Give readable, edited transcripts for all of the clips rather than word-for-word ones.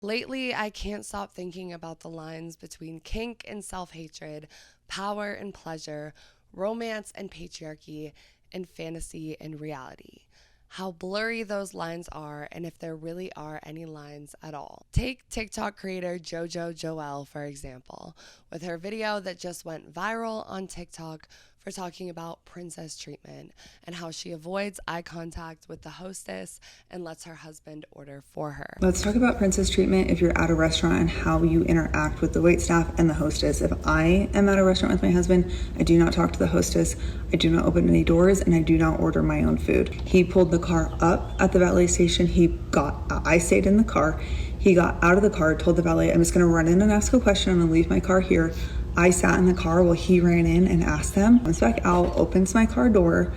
Lately, I can't stop thinking about the lines between kink and self-hatred, power and pleasure, romance and patriarchy, and fantasy and reality. How blurry those lines are, and if there really are any lines at all. Take TikTok creator JoJo Joelle, for example, with her video that just went viral on TikTok for talking about princess treatment and how she avoids eye contact with the hostess and lets her husband order for her. Let's talk about princess treatment if you're at a restaurant and how you interact with the waitstaff and the hostess. If I am at a restaurant with my husband, I do not talk to the hostess, I do not open any doors, and I do not order my own food. He pulled the car up at the valet station. I stayed in the car. He got out of the car, told the valet, I'm just gonna run in and ask a question. I'm gonna leave my car here. I sat in the car while he ran in and asked them. Comes back out, opens my car door,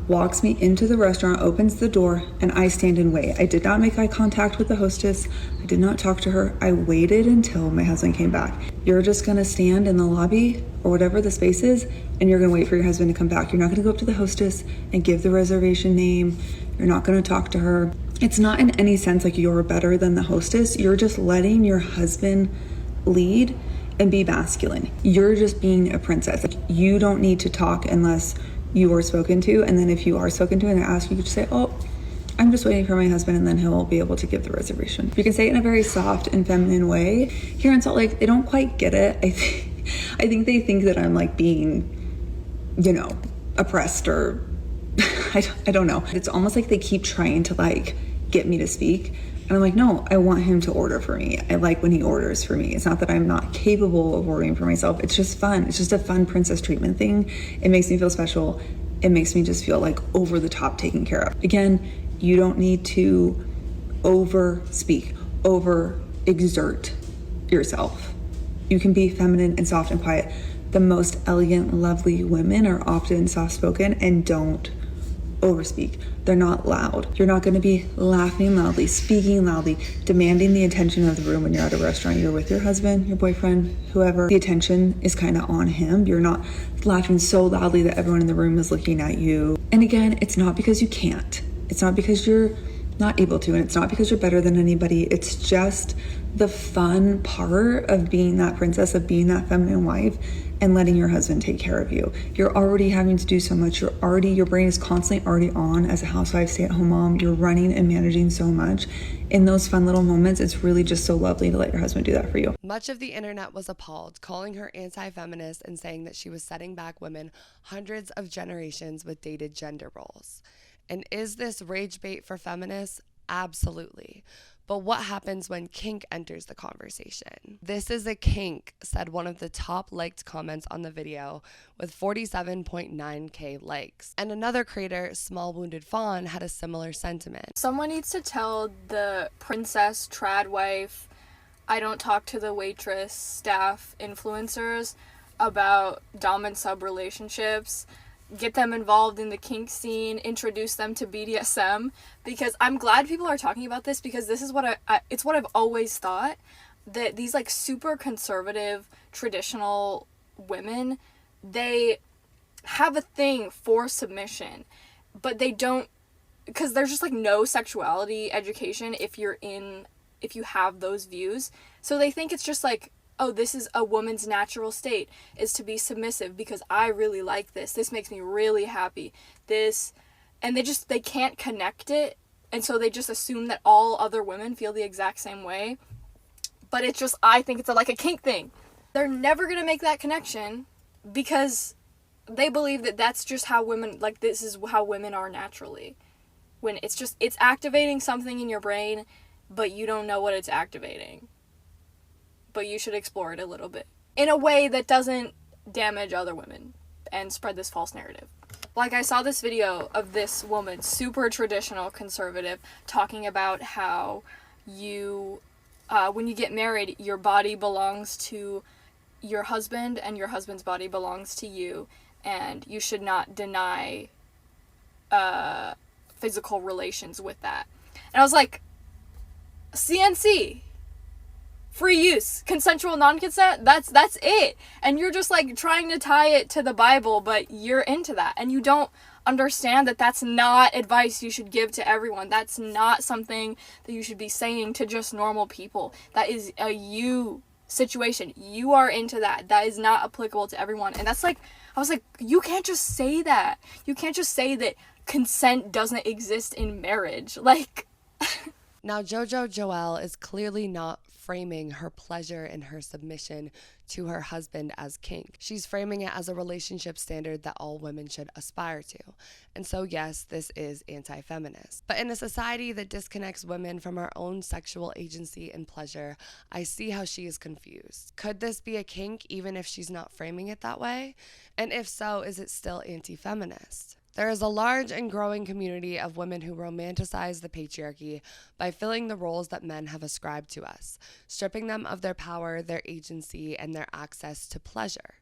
walks me into the restaurant, opens the door, and I stand and wait. I did not make eye contact with the hostess. I did not talk to her. I waited until my husband came back. You're just gonna stand in the lobby or whatever the space is, and you're gonna wait for your husband to come back. You're not gonna go up to the hostess and give the reservation name. You're not gonna talk to her. It's not in any sense like you're better than the hostess. You're just letting your husband lead and be masculine. You're just being a princess. Like, you don't need to talk unless you are spoken to, and then if you are spoken to and they ask, you could just say, oh, I'm just waiting for my husband, and then he'll be able to give the reservation. You can say it in a very soft and feminine way. Here in Salt Lake, they don't quite get it. I think they think that I'm like being, oppressed, or I don't know. It's almost like they keep trying to like get me to speak. And I'm like, no, I want him to order for me. I like when he orders for me. It's not that I'm not capable of ordering for myself. It's just fun. It's just a fun princess treatment thing. It makes me feel special. It makes me just feel like over the top taken care of. Again, you don't need to over speak, over exert yourself. You can be feminine and soft and quiet. The most elegant, lovely women are often soft-spoken and don't overspeak. They're not loud. You're not going to be laughing loudly, speaking loudly, demanding the attention of the room when you're at a restaurant. You're with your husband, your boyfriend, whoever. The attention is kind of on him. You're not laughing so loudly that everyone in the room is looking at you. And again, it's not because you can't. It's not because you're not able to, and it's not because you're better than anybody. It's just the fun part of being that princess, of being that feminine wife, and letting your husband take care of you. You're already having to do so much. Your brain is constantly already on as a housewife, stay-at-home mom. You're running and managing so much. In those fun little moments, it's really just so lovely to let your husband do that for you. Much of the internet was appalled, calling her anti-feminist and saying that she was setting back women hundreds of generations with dated gender roles. And is this rage bait for feminists? Absolutely. But what happens when kink enters the conversation? This is a kink, said one of the top liked comments on the video with 47.9k likes. And another creator, Small Wounded Fawn, had a similar sentiment. Someone needs to tell the princess, trad wife, I don't talk to the waitress, staff, influencers about dom and sub relationships. Get them involved in the kink scene, introduce them to BDSM, because I'm glad people are talking about this, because this is what it's what I've always thought, that these like super conservative traditional women, they have a thing for submission, but they don't, because there's just like no sexuality education if you have those views, so they think it's just like, oh, this is a woman's natural state, is to be submissive because I really like this. This makes me really happy. And they can't connect it. And so they just assume that all other women feel the exact same way. But it's just, I think it's like a kink thing. They're never going to make that connection because they believe that that's just how women, like this is how women are naturally. When it's activating something in your brain, but you don't know what it's activating. But you should explore it a little bit in a way that doesn't damage other women and spread this false narrative. Like, I saw this video of this woman, super traditional conservative, talking about how you, when you get married, your body belongs to your husband and your husband's body belongs to you, and you should not deny physical relations with that. And I was like, CNC. Free use, consensual non-consent, that's it. And you're just like trying to tie it to the Bible, but you're into that. And you don't, understand that that's not advice you should give to everyone. That's not something that you should be saying to just normal people. That is a you situation. You are into that. That is not applicable to everyone. And that's like, I was like, you can't just say that. You can't just say that consent doesn't exist in marriage. Like, Now, JoJo Joelle is clearly not framing her pleasure and her submission to her husband as kink. She's framing it as a relationship standard that all women should aspire to. And so, yes, this is anti-feminist. But in a society that disconnects women from our own sexual agency and pleasure, I see how she is confused. Could this be a kink even if she's not framing it that way? And if so, is it still anti-feminist? There is a large and growing community of women who romanticize the patriarchy by filling the roles that men have ascribed to us, stripping them of their power, their agency, and their access to pleasure.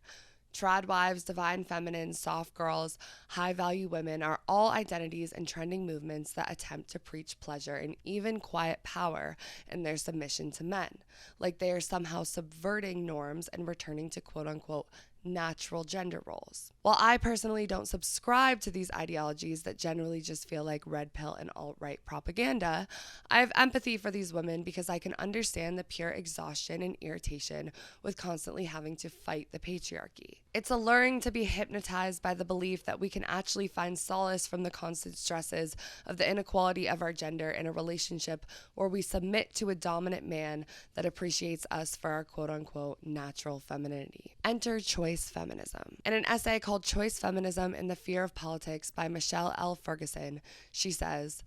Trad wives, divine feminines, soft girls, high-value women are all identities and trending movements that attempt to preach pleasure and even quiet power in their submission to men, like they are somehow subverting norms and returning to quote-unquote natural gender roles. While I personally don't subscribe to these ideologies that generally just feel like red pill and alt-right propaganda, I have empathy for these women because I can understand the pure exhaustion and irritation with constantly having to fight the patriarchy. It's alluring to be hypnotized by the belief that we can actually find solace from the constant stresses of the inequality of our gender in a relationship where we submit to a dominant man that appreciates us for our quote-unquote natural femininity. Enter choice feminism. In an essay called Choice Feminism and the Fear of Politics by Michelle L. Ferguson, she says,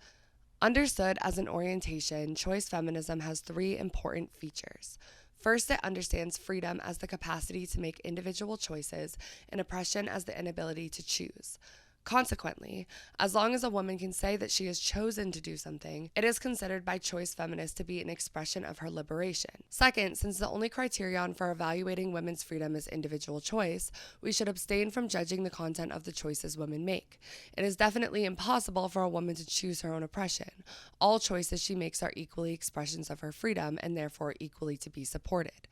understood as an orientation, choice feminism has three important features. First, it understands freedom as the capacity to make individual choices and oppression as the inability to choose. Consequently, as long as a woman can say that she has chosen to do something, it is considered by choice feminists to be an expression of her liberation. Second, since the only criterion for evaluating women's freedom is individual choice, we should abstain from judging the content of the choices women make. It is definitely impossible for a woman to choose her own oppression. All choices she makes are equally expressions of her freedom and therefore equally to be supported.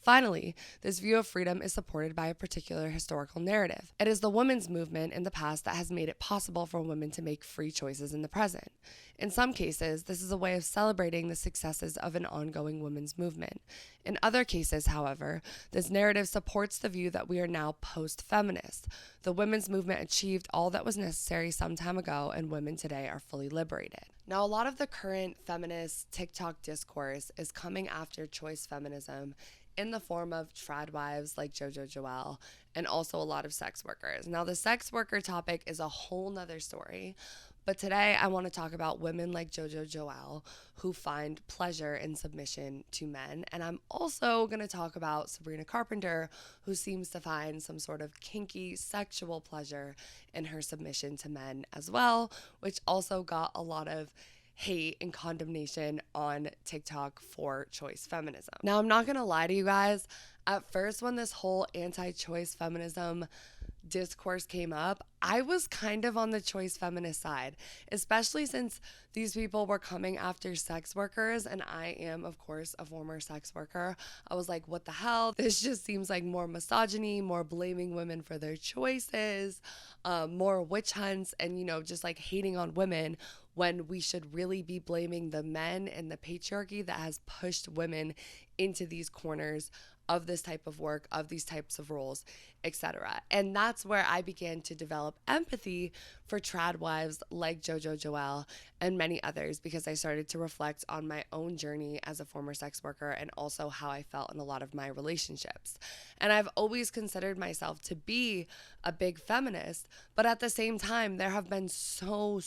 Finally, this view of freedom is supported by a particular historical narrative. It is the women's movement in the past that has made it possible for women to make free choices in the present. In some cases, this is a way of celebrating the successes of an ongoing women's movement. In other cases, however, this narrative supports the view that we are now post-feminist. The women's movement achieved all that was necessary some time ago, and women today are fully liberated. Now, a lot of the current feminist TikTok discourse is coming after choice feminism in the form of trad wives like JoJo Joelle and also a lot of sex workers. Now, the sex worker topic is a whole nother story, but today I want to talk about women like JoJo Joelle who find pleasure in submission to men. And I'm also going to talk about Sabrina Carpenter, who seems to find some sort of kinky sexual pleasure in her submission to men as well, which also got a lot of hate and condemnation on TikTok for choice feminism. Now, I'm not gonna lie to you guys. At first, when this whole anti-choice feminism discourse came up, I was kind of on the choice feminist side, especially since these people were coming after sex workers, and I am, of course, a former sex worker. I was like, what the hell? This just seems like more misogyny, more blaming women for their choices, more witch hunts, and, just like hating on women when we should really be blaming the men and the patriarchy that has pushed women into these corners of this type of work, of these types of roles, etc. And that's where I began to develop empathy for trad wives like JoJo Joelle and many others, because I started to reflect on my own journey as a former sex worker and also how I felt in a lot of my relationships. And I've always considered myself to be a big feminist, but at the same time, there have been so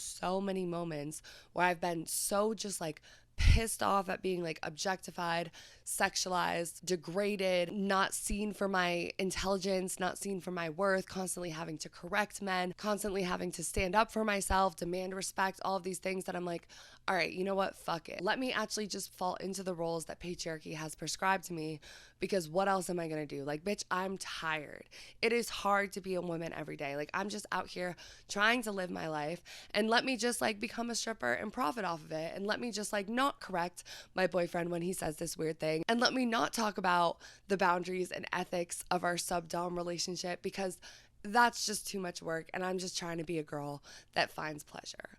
many moments where I've been so just like pissed off at being like objectified, sexualized, degraded, not seen for my intelligence, not seen for my worth, constantly having to correct men, constantly having to stand up for myself, demand respect, all of these things that I'm like, all right, you know what? Fuck it. Let me actually just fall into the roles that patriarchy has prescribed to me, because what else am I going to do? Like, bitch, I'm tired. It is hard to be a woman every day. Like, I'm just out here trying to live my life, and let me just like become a stripper and profit off of it. And let me just like not correct my boyfriend when he says this weird thing. And let me not talk about the boundaries and ethics of our sub-dom relationship, because that's just too much work, and I'm just trying to be a girl that finds pleasure.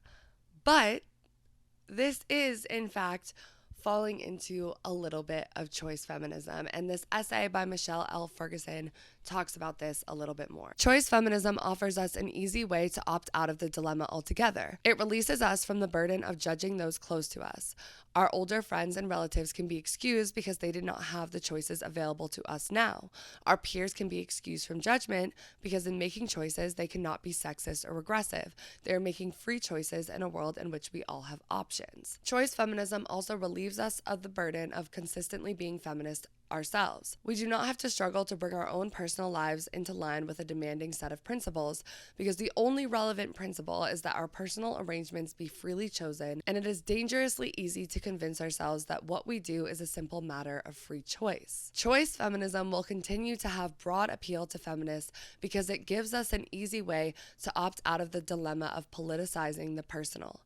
But this is, in fact, falling into a little bit of choice feminism, and this essay by Michelle L. Ferguson talks about this a little bit more. Choice feminism offers us an easy way to opt out of the dilemma altogether. It releases us from the burden of judging those close to us. Our older friends and relatives can be excused because they did not have the choices available to us now. Our peers can be excused from judgment because in making choices, they cannot be sexist or regressive. They are making free choices in a world in which we all have options. Choice feminism also relieves us of the burden of consistently being feminist ourselves. We do not have to struggle to bring our own personal lives into line with a demanding set of principles, because the only relevant principle is that our personal arrangements be freely chosen, and it is dangerously easy to convince ourselves that what we do is a simple matter of free choice. Choice feminism will continue to have broad appeal to feminists because it gives us an easy way to opt out of the dilemma of politicizing the personal.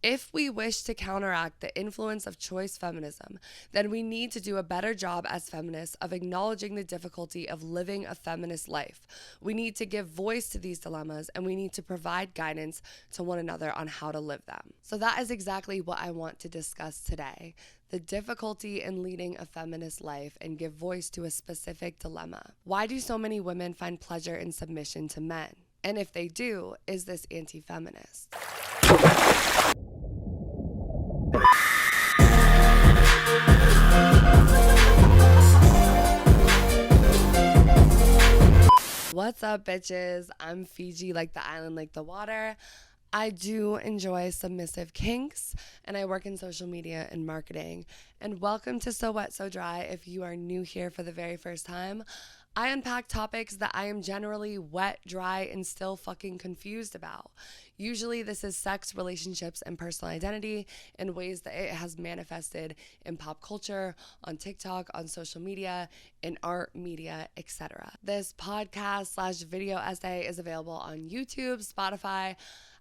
If we wish to counteract the influence of choice feminism, then we need to do a better job as feminists of acknowledging the difficulty of living a feminist life. We need to give voice to these dilemmas, and we need to provide guidance to one another on how to live them. So that is exactly what I want to discuss today: the difficulty in leading a feminist life and give voice to a specific dilemma. Why do so many women find pleasure in submission to men? And if they do, is this anti-feminist? What's up, bitches? I'm Fiji, like the island, like the water. I do enjoy submissive kinks, and I work in social media and marketing. And welcome to So Wet, So Dry. If you are new here for the very first time, I unpack topics that I am generally wet, dry, and still fucking confused about. Usually this is sex, relationships, and personal identity in ways that it has manifested in pop culture, on TikTok, on social media, in art, media, etc. This podcast/video essay is available on YouTube, Spotify,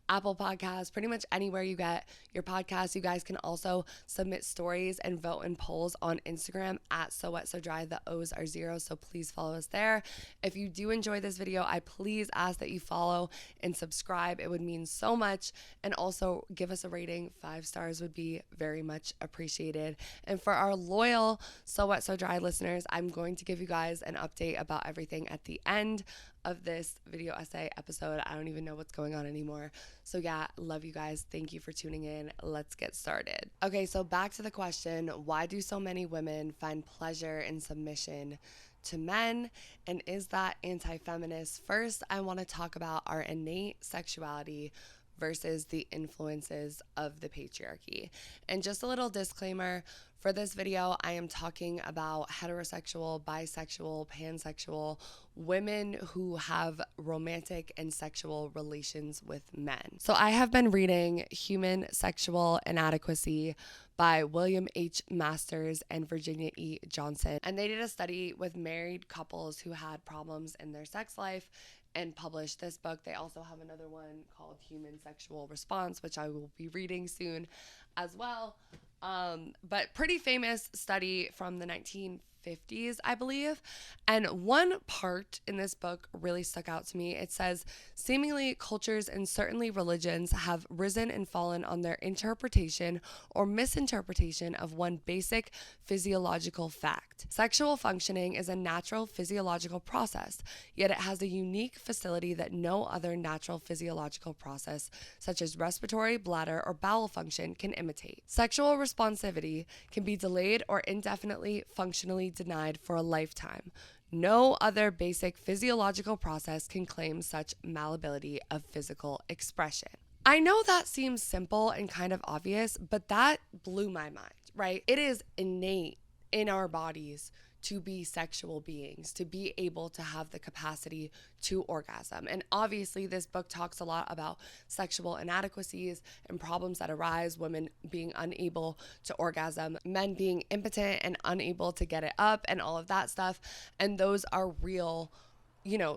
Apple Podcasts, pretty much anywhere you get your podcasts. You guys can also submit stories and vote in polls on Instagram at So Wet So Dry. The O's are 0, so please follow us there. If you do enjoy this video, I please ask that you follow and subscribe. It would mean so much. And also give us a rating. 5 stars would be very much appreciated. And for our loyal So Wet So Dry listeners, I'm going to give you guys an update about everything at the end of this video essay episode. I don't even know what's going on anymore. So yeah, love you guys. Thank you for tuning in. Let's get started. Okay, so back to the question, why do so many women find pleasure in submission to men, and is that anti-feminist? First, I want to talk about our innate sexuality versus the influences of the patriarchy. And just a little disclaimer, for this video, I am talking about heterosexual, bisexual, pansexual women who have romantic and sexual relations with men. So I have been reading Human Sexual Inadequacy by William H. Masters and Virginia E. Johnson. And they did a study with married couples who had problems in their sex life and published this book. They also have another one called Human Sexual Response, which I will be reading soon as well. But pretty famous study from the 1950s, I believe. And one part in this book really stuck out to me. It says, seemingly cultures and certainly religions have risen and fallen on their interpretation or misinterpretation of one basic physiological fact. Sexual functioning is a natural physiological process, yet it has a unique facility that no other natural physiological process, such as respiratory, bladder, or bowel function, can imitate. Sexual responsivity can be delayed or indefinitely functionally denied for a lifetime. No other basic physiological process can claim such malleability of physical expression. I know that seems simple and kind of obvious, but that blew my mind, right? It is innate in our bodies to be sexual beings, to be able to have the capacity to orgasm. And obviously this book talks a lot about sexual inadequacies and problems that arise, women being unable to orgasm, men being impotent and unable to get it up, and all of that stuff. And those are real,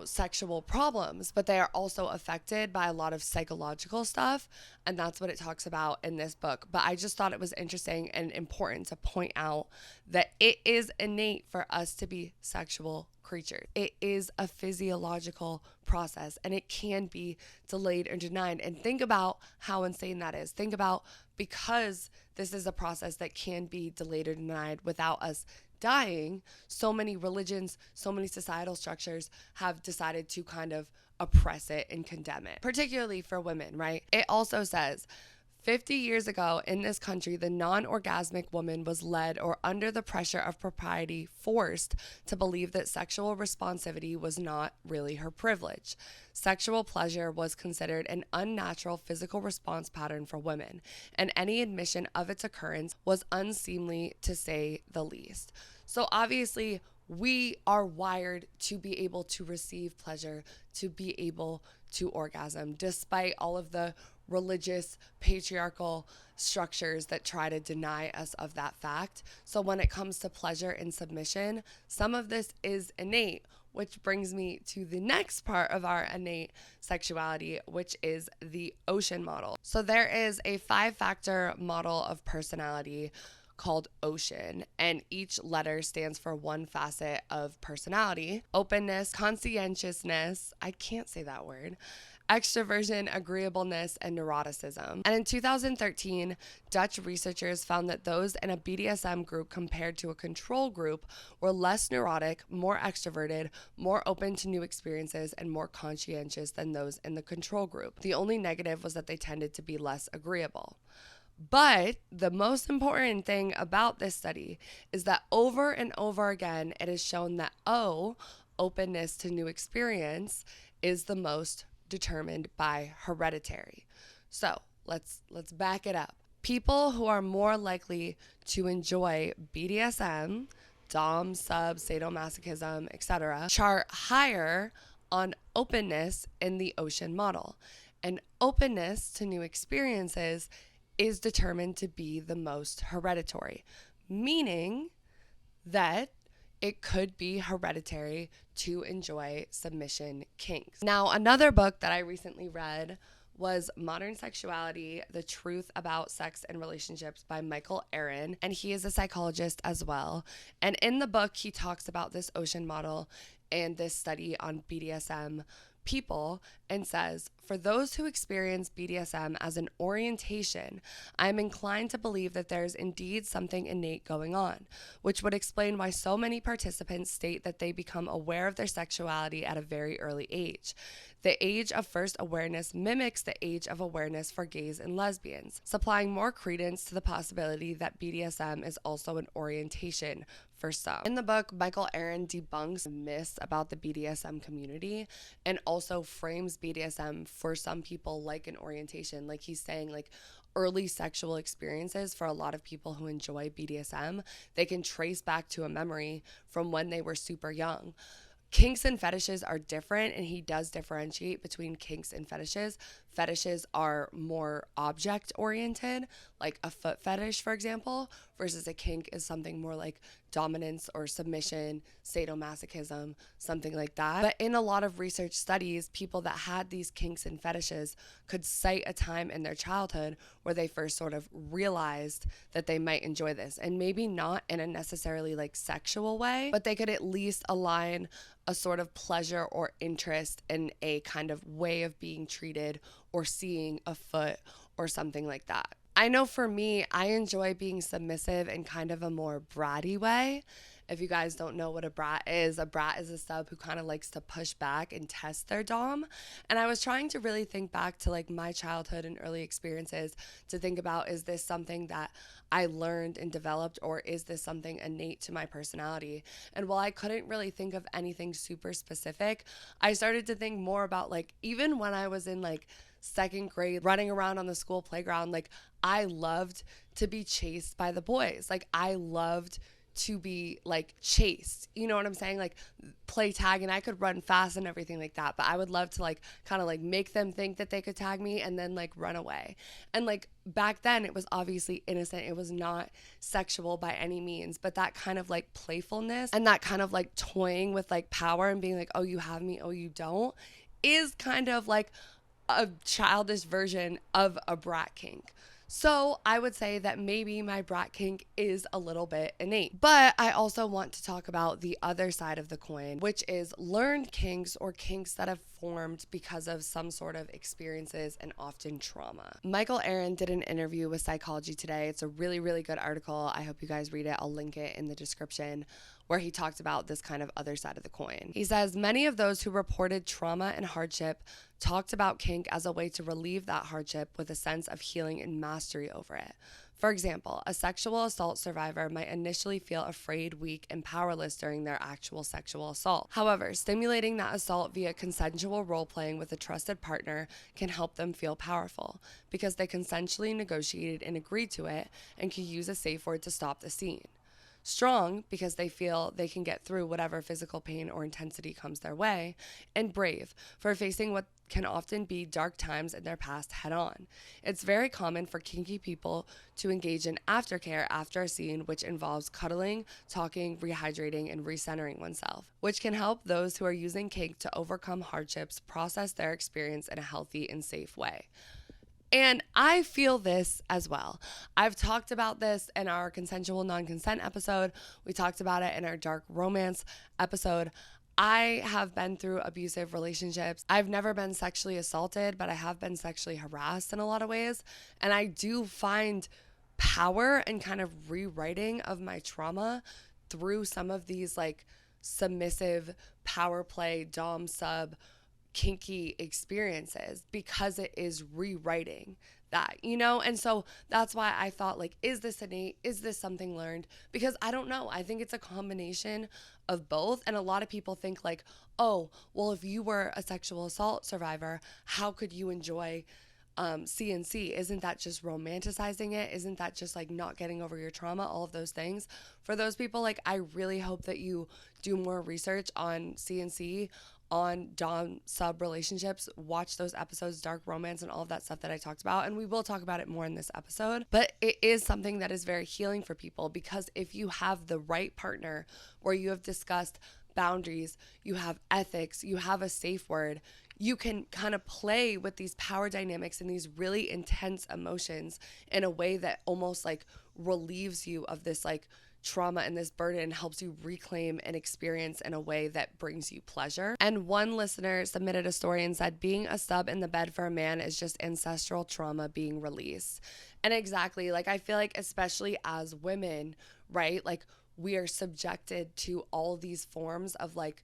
sexual problems, but they are also affected by a lot of psychological stuff. And that's what it talks about in this book. But I just thought it was interesting and important to point out that it is innate for us to be sexual creatures. It is a physiological process, and it can be delayed or denied. And think about how insane that is. Think about, because this is a process that can be delayed or denied without us dying, so many religions, so many societal structures have decided to kind of oppress it and condemn it, particularly for women, right? It also says 50 years ago in this country, the non-orgasmic woman was led or under the pressure of propriety forced to believe that sexual responsivity was not really her privilege. Sexual pleasure was considered an unnatural physical response pattern for women, and any admission of its occurrence was unseemly, to say the least. So obviously, we are wired to be able to receive pleasure, to be able to orgasm, despite all of the religious, patriarchal structures that try to deny us of that fact. So when it comes to pleasure and submission, some of this is innate, which brings me to the next part of our innate sexuality, which is the ocean model. So there is a 5-factor model of personality called ocean, and each letter stands for one facet of personality: openness, conscientiousness, I can't say that word, extroversion, agreeableness, and neuroticism. And in 2013, Dutch researchers found that those in a BDSM group compared to a control group were less neurotic, more extroverted, more open to new experiences, and more conscientious than those in the control group. The only negative was that they tended to be less agreeable. But the most important thing about this study is that over and over again, it is shown that openness to new experience is the most determined by hereditary. So let's back it up. People who are more likely to enjoy BDSM, dom, sub, sadomasochism, etc., chart higher on openness in the ocean model. And openness to new experiences is determined to be the most hereditary, meaning that it could be hereditary to enjoy submission kinks. Now, another book that I recently read was Modern Sexuality: The Truth About Sex and Relationships by Michael Aaron, and he is a psychologist as well. And in the book, he talks about this ocean model and this study on BDSM people, and says, for those who experience BDSM as an orientation, I am inclined to believe that there is indeed something innate going on, which would explain why so many participants state that they become aware of their sexuality at a very early age. The age of first awareness mimics the age of awareness for gays and lesbians, supplying more credence to the possibility that BDSM is also an orientation for some. In the book, Michael Aaron debunks myths about the BDSM community and also frames BDSM for some people like an orientation. Like he's saying, like, early sexual experiences for a lot of people who enjoy BDSM, they can trace back to a memory from when they were super young. Kinks and fetishes are different, and he does differentiate between kinks and fetishes. Fetishes are more object oriented, like a foot fetish, for example, versus a kink is something more like dominance or submission, sadomasochism, something like that. But in a lot of research studies, people that had these kinks and fetishes could cite a time in their childhood where they first sort of realized that they might enjoy this, and maybe not in a necessarily like sexual way, but they could at least align a sort of pleasure or interest in a kind of way of being treated or seeing a foot or something like that. I know for me, I enjoy being submissive in kind of a more bratty way. If you guys don't know what a brat is a sub who kind of likes to push back and test their dom. And I was trying to really think back to like my childhood and early experiences to think about, is this something that I learned and developed, or is this something innate to my personality? And while I couldn't really think of anything super specific, I started to think more about like, even when I was in like second grade running around on the school playground, like I loved to be chased by the boys. Like I loved to be like chased. You know what I'm saying? Like play tag, and I could run fast and everything like that, but I would love to like kind of like make them think that they could tag me and then like run away. And like back then it was obviously innocent. It was not sexual by any means, but that kind of like playfulness and that kind of like toying with like power and being like, oh, you have me, oh, you don't, is kind of like a childish version of a brat kink. So I would say that maybe my brat kink is a little bit innate. But I also want to talk about the other side of the coin, which is learned kinks, or kinks that have formed because of some sort of experiences and often trauma. Michael Aaron did an interview with Psychology Today. It's a really, really good article. I hope you guys read it. I'll link it in the description, where he talked about this kind of other side of the coin. He says, many of those who reported trauma and hardship talked about kink as a way to relieve that hardship with a sense of healing and mastery over it. For example, a sexual assault survivor might initially feel afraid, weak, and powerless during their actual sexual assault. However, stimulating that assault via consensual role-playing with a trusted partner can help them feel powerful, because they consensually negotiated and agreed to it and can use a safe word to stop the scene. Strong, because they feel they can get through whatever physical pain or intensity comes their way, and brave, for facing what can often be dark times in their past head on. It's very common for kinky people to engage in aftercare after a scene, which involves cuddling, talking, rehydrating, and recentering oneself, which can help those who are using kink to overcome hardships process their experience in a healthy and safe way. And I feel this as well. I've talked about this in our consensual non-consent episode. We talked about it in our dark romance episode. I have been through abusive relationships. I've never been sexually assaulted, but I have been sexually harassed in a lot of ways. And I do find power and kind of rewriting of my trauma through some of these like submissive power play, dom sub, kinky experiences, because it is rewriting that, you know? And so that's why I thought, like, is this innate? Is this something learned? Because I don't know. I think it's a combination of both. And a lot of people think like, oh, well, if you were a sexual assault survivor, how could you enjoy CNC? Isn't that just romanticizing it? Isn't that just like not getting over your trauma? All of those things. For those people, like, I really hope that you do more research on CNC, on dom sub relationships. Watch those episodes, dark romance and all of that stuff that I talked about, and we will talk about it more in this episode. But it is something that is very healing for people, because if you have the right partner where you have discussed boundaries, you have ethics, you have a safe word, you can kind of play with these power dynamics and these really intense emotions in a way that almost like relieves you of this like trauma and this burden, helps you reclaim and experience in a way that brings you pleasure. And one listener submitted a story and said, being a sub in the bed for a man is just ancestral trauma being released. And exactly, like, I feel like especially as women, right, like we are subjected to all these forms of like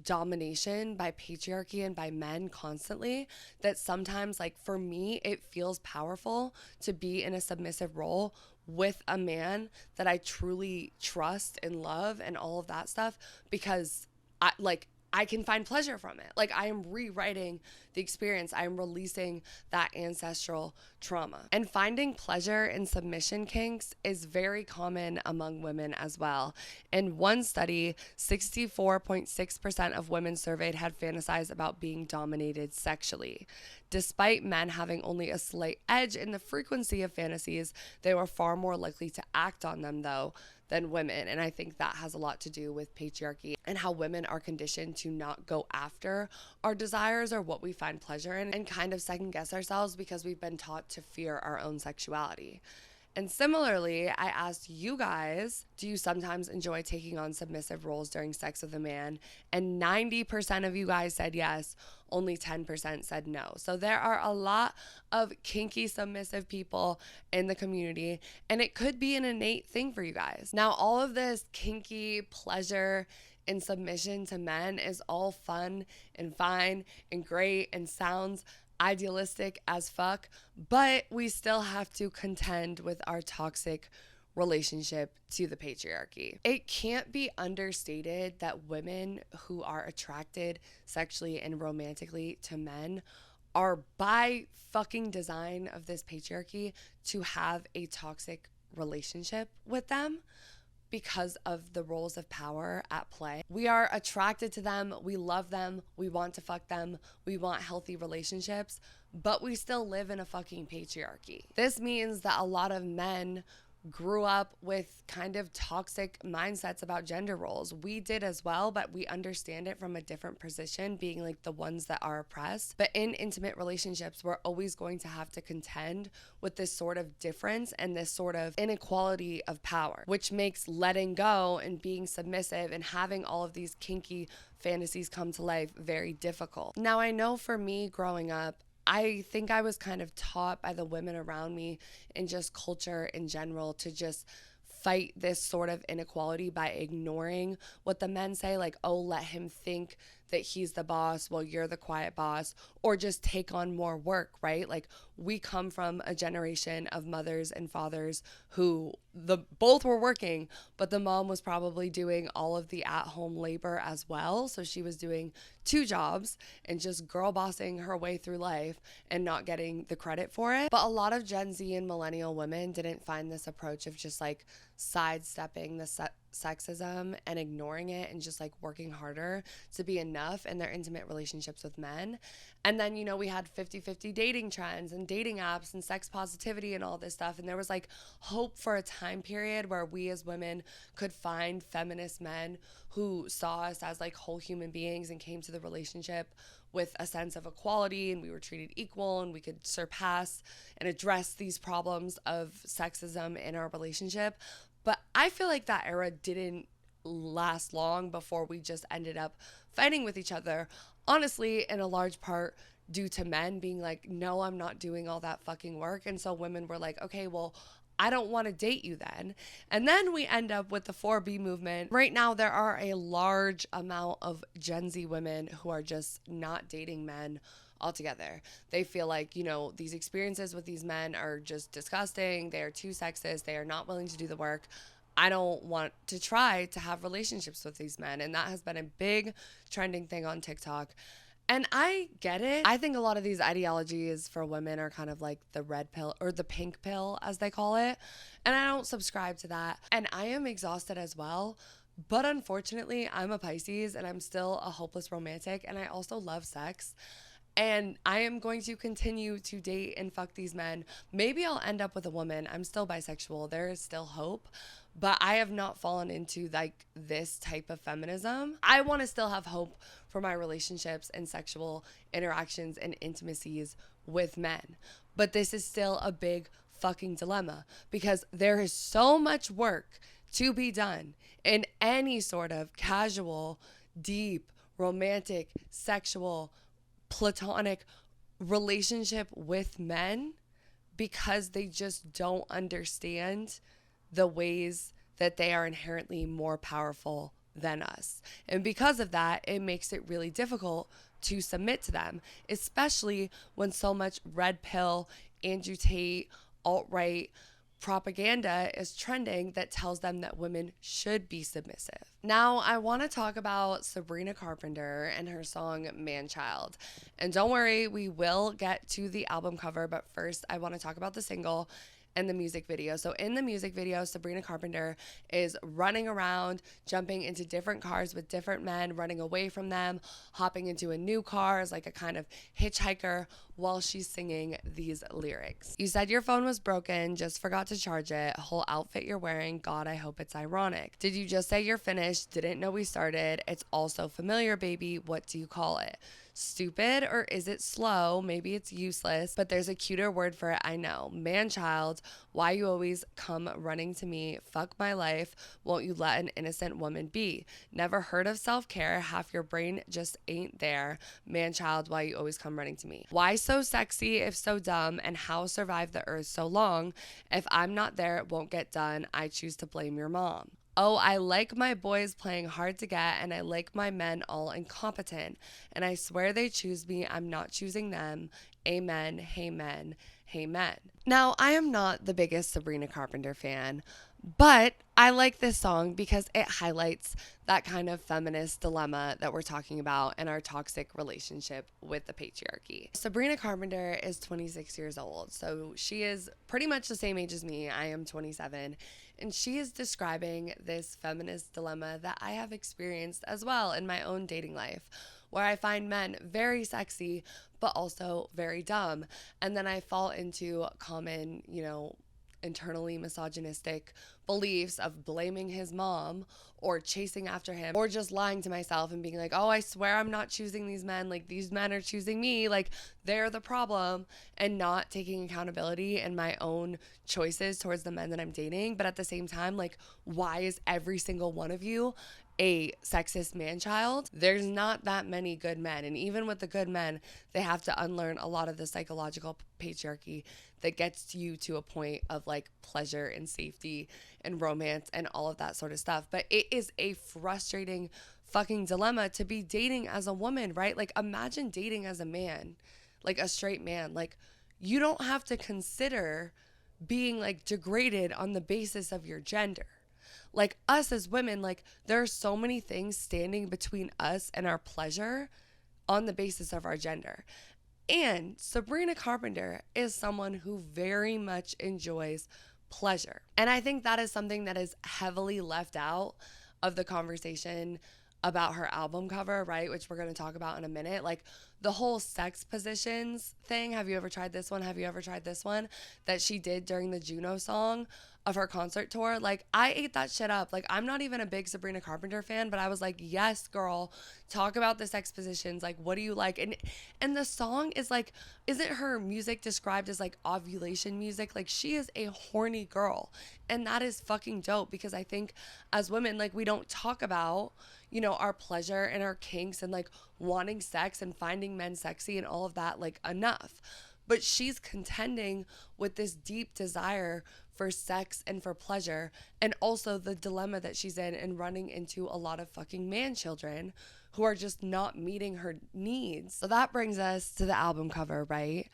domination by patriarchy and by men constantly, that sometimes, like, for me, it feels powerful to be in a submissive role with a man that I truly trust and love and all of that stuff, because I can find pleasure from it. Like, I am rewriting the experience. I am releasing that ancestral trauma. And finding pleasure in submission kinks is very common among women as well. In one study, 64.6% of women surveyed had fantasized about being dominated sexually. Despite men having only a slight edge in the frequency of fantasies, they were far more likely to act on them, though, than women. And I think that has a lot to do with patriarchy and how women are conditioned to not go after our desires or what we find pleasure in, and kind of second guess ourselves because we've been taught to fear our own sexuality. And similarly, I asked you guys, do you sometimes enjoy taking on submissive roles during sex with a man? And 90% of you guys said yes, only 10% said no. So there are a lot of kinky submissive people in the community, and it could be an innate thing for you guys. Now, all of this kinky pleasure and submission to men is all fun and fine and great and sounds idealistic as fuck, but we still have to contend with our toxic relationship to the patriarchy. It can't be understated that women who are attracted sexually and romantically to men are, by fucking design of this patriarchy, to have a toxic relationship with them. because of the roles of power at play. We are attracted to them, we love them, we want to fuck them, we want healthy relationships, but we still live in a fucking patriarchy. This means that a lot of men grew up with kind of toxic mindsets about gender roles. We did as well, but we understand it from a different position, being like the ones that are oppressed. But in intimate relationships, we're always going to have to contend with this sort of difference and this sort of inequality of power, which makes letting go and being submissive and having all of these kinky fantasies come to life very difficult. Now, I know for me growing up, I think I was kind of taught by the women around me and just culture in general to just fight this sort of inequality by ignoring what the men say, like, oh, let him think that he's the boss while you're the quiet boss, or just take on more work, right? Like, we come from a generation of mothers and fathers who both were working, but the mom was probably doing all of the at-home labor as well. So she was doing 2 jobs and just girl bossing her way through life and not getting the credit for it. But a lot of Gen Z and millennial women didn't find this approach of just like sidestepping the sexism and ignoring it and just like working harder to be enough in their intimate relationships with men. And then, you know, we had 50-50 dating trends and dating apps and sex positivity and all this stuff. And there was like hope for a time period where we as women could find feminist men who saw us as like whole human beings and came to the relationship with a sense of equality, and we were treated equal, and we could surpass and address these problems of sexism in our relationship. But I feel like that era didn't last long before we just ended up fighting with each other. Honestly, in a large part due to men being like, no, I'm not doing all that fucking work. And so women were like, okay, well, I don't want to date you then. And then we end up with the 4B movement. Right now, there are a large amount of Gen Z women who are just not dating men altogether. They feel like, you know, these experiences with these men are just disgusting. They are too sexist. They are not willing to do the work. I don't want to try to have relationships with these men. And that has been a big trending thing on TikTok. And I get it. I think a lot of these ideologies for women are kind of like the red pill or the pink pill, as they call it. And I don't subscribe to that. And I am exhausted as well. But unfortunately, I'm a Pisces and I'm still a hopeless romantic. And I also love sex. And I am going to continue to date and fuck these men. Maybe I'll end up with a woman. I'm still bisexual. There is still hope. But I have not fallen into like this type of feminism. I want to still have hope for my relationships and sexual interactions and intimacies with men. But this is still a big fucking dilemma because there is so much work to be done in any sort of casual, deep, romantic, sexual, platonic relationship with men because they just don't understand the ways that they are inherently more powerful than us. And because of that, it makes it really difficult to submit to them, especially when so much red pill, Andrew Tate, alt-right propaganda is trending that tells them that women should be submissive. Now, I want to talk about Sabrina Carpenter and her song Man-Child. And don't worry, we will get to the album cover, but first I want to talk about the single and the music video. So in the music video, Sabrina Carpenter is running around, jumping into different cars with different men, running away from them, hopping into a new car as like a kind of hitchhiker while she's singing these lyrics. You said your phone was broken, just forgot to charge it, whole outfit you're wearing, God, I hope it's ironic. Did you just say you're finished, didn't know we started, it's all so familiar, baby, what do you call it? Stupid, or is it slow? Maybe it's useless, but there's a cuter word for it, I know. Man-child, why you always come running to me? Fuck my life, won't you let an innocent woman be? Never heard of self-care, half your brain just ain't there. Man-child, why you always come running to me? Why so sexy if so dumb, and how survive the earth so long? If I'm not there, it won't get done. I choose to blame your mom. Oh, I like my boys playing hard to get, and I like my men all incompetent. And I swear they choose me, I'm not choosing them. Amen, hey men, hey men. Now, I am not the biggest Sabrina Carpenter fan, But I like this song because it highlights that kind of feminist dilemma that we're talking about and our toxic relationship with the patriarchy. Sabrina Carpenter is 26 years old, so she is pretty much the same age as me. I am 27, and she is describing this feminist dilemma that I have experienced as well in my own dating life, where I find men very sexy but also very dumb, and then I fall into common, internally misogynistic beliefs of blaming his mom or chasing after him or just lying to myself and being like, oh, I swear I'm not choosing these men. Like, these men are choosing me. Like, they're the problem, and not taking accountability in my own choices towards the men that I'm dating. But at the same time, like, why is every single one of you a sexist man child? There's not that many good men, and even with the good men, they have to unlearn a lot of the psychological patriarchy that gets you to a point of like pleasure and safety and romance and all of that sort of stuff. But it is a frustrating fucking dilemma to be dating as a woman, right? Like, imagine dating as a man, like a straight man. Like, you don't have to consider being like degraded on the basis of your gender. Like, us as women, like, there are so many things standing between us and our pleasure on the basis of our gender. And Sabrina Carpenter is someone who very much enjoys pleasure. And I think that is something that is heavily left out of the conversation about her album cover, right? Which we're going to talk about in a minute. Like, the whole sex positions thing. Have you ever tried this one? Have you ever tried this one? That she did during the Juno song of her concert tour. Like, I ate that shit up. Like, I'm not even a big Sabrina Carpenter fan, but I was like, yes, girl, talk about the sex positions. Like, what do you like? And the song is like, isn't her music described as like ovulation music? Like, she is a horny girl, and that is fucking dope, because I think as women, like, we don't talk about, our pleasure and our kinks and like wanting sex and finding men sexy and all of that, like, enough. But she's contending with this deep desire for sex and for pleasure, and also the dilemma that she's in and running into a lot of fucking man children who are just not meeting her needs. So that brings us to the album cover, right?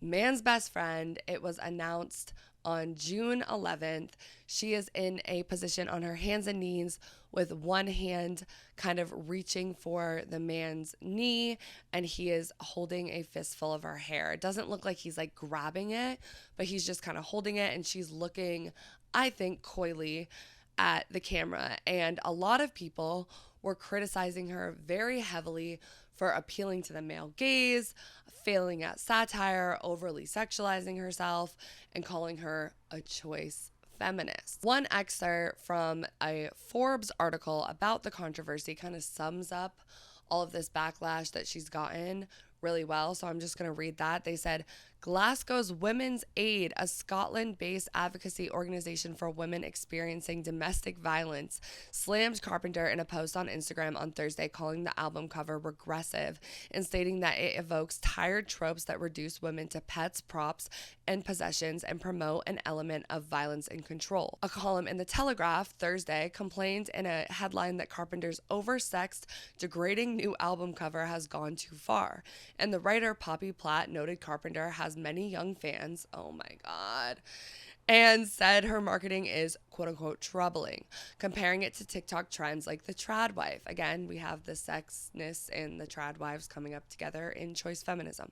Man's Best Friend. It was announced on June 11th. She is in a position on her hands and knees with one hand kind of reaching for the man's knee, and he is holding a fistful of her hair. It doesn't look like he's like grabbing it, but he's just kind of holding it, and she's looking, I think, coyly at the camera. And a lot of people were criticizing her very heavily for appealing to the male gaze, failing at satire, overly sexualizing herself, and calling her a choice feminist. One excerpt from a Forbes article about the controversy kind of sums up all of this backlash that she's gotten really well. So I'm just going to read that. They said, Glasgow's Women's Aid, a Scotland-based advocacy organization for women experiencing domestic violence, slammed Carpenter in a post on Instagram on Thursday, calling the album cover regressive and stating that it evokes tired tropes that reduce women to pets, props, and possessions and promote an element of violence and control. A column in The Telegraph Thursday complained in a headline that Carpenter's oversexed, degrading new album cover has gone too far. And the writer Poppy Platt noted Carpenter has many young fans, oh my God, and said her marketing is quote-unquote troubling, comparing it to TikTok trends like the trad wife. Again, we have the sexness and the trad wives coming up together in choice feminism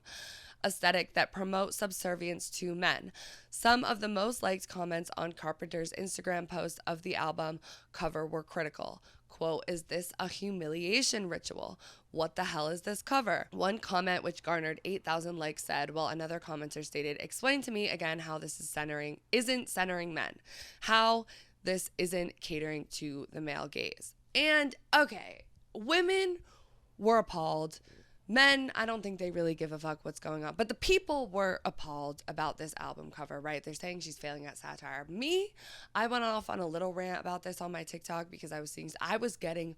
aesthetic that promote subservience to men. Some of the most liked comments on Carpenter's Instagram post of the album cover were critical. Quote, is this a humiliation ritual? What the hell is this cover? One comment, which garnered 8,000 likes, said, while another commenter stated, explain to me again how this isn't centering men. How this isn't catering to the male gaze. And okay, women were appalled. Men, I don't think they really give a fuck what's going on. But the people were appalled about this album cover, right? They're saying she's failing at satire. Me, I went off on a little rant about this on my TikTok because I was getting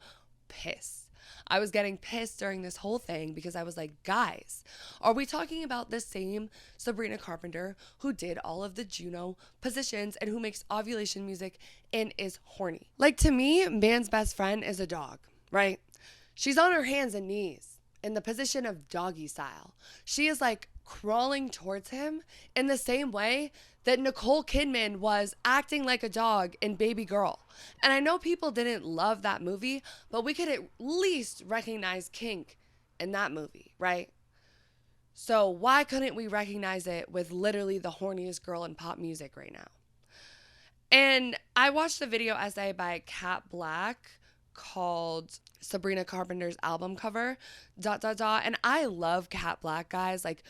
pissed. I was getting pissed during this whole thing because I was like, guys, are we talking about the same Sabrina Carpenter who did all of the Juno positions and who makes ovulation music and is horny? Like, to me, Man's Best Friend is a dog, right? She's on her hands and knees in the position of doggy style. She is like crawling towards him in the same way that Nicole Kidman was acting like a dog in Baby Girl. And I know people didn't love that movie, but we could at least recognize kink in that movie, right? So why couldn't we recognize it with literally the horniest girl in pop music right now? And I watched a video essay by Kat Black called Sabrina Carpenter's album cover, ... And I love Kat Black, guys. Like,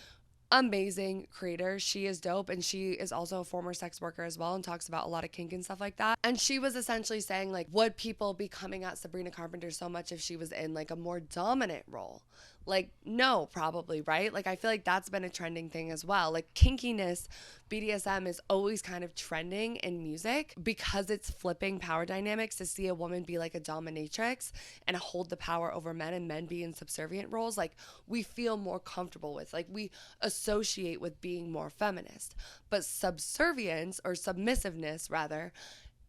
amazing creator. She is dope, and she is also a former sex worker as well and talks about a lot of kink and stuff like that. And she was essentially saying, like, would people be coming at Sabrina Carpenter so much if she was in like a more dominant role? Like, no, probably, right? Like, I feel like that's been a trending thing as well. Like, kinkiness, BDSM is always kind of trending in music because it's flipping power dynamics to see a woman be like a dominatrix and hold the power over men and men be in subservient roles. Like, we feel more comfortable with, like, we associate with being more feminist. But subservience, or submissiveness rather,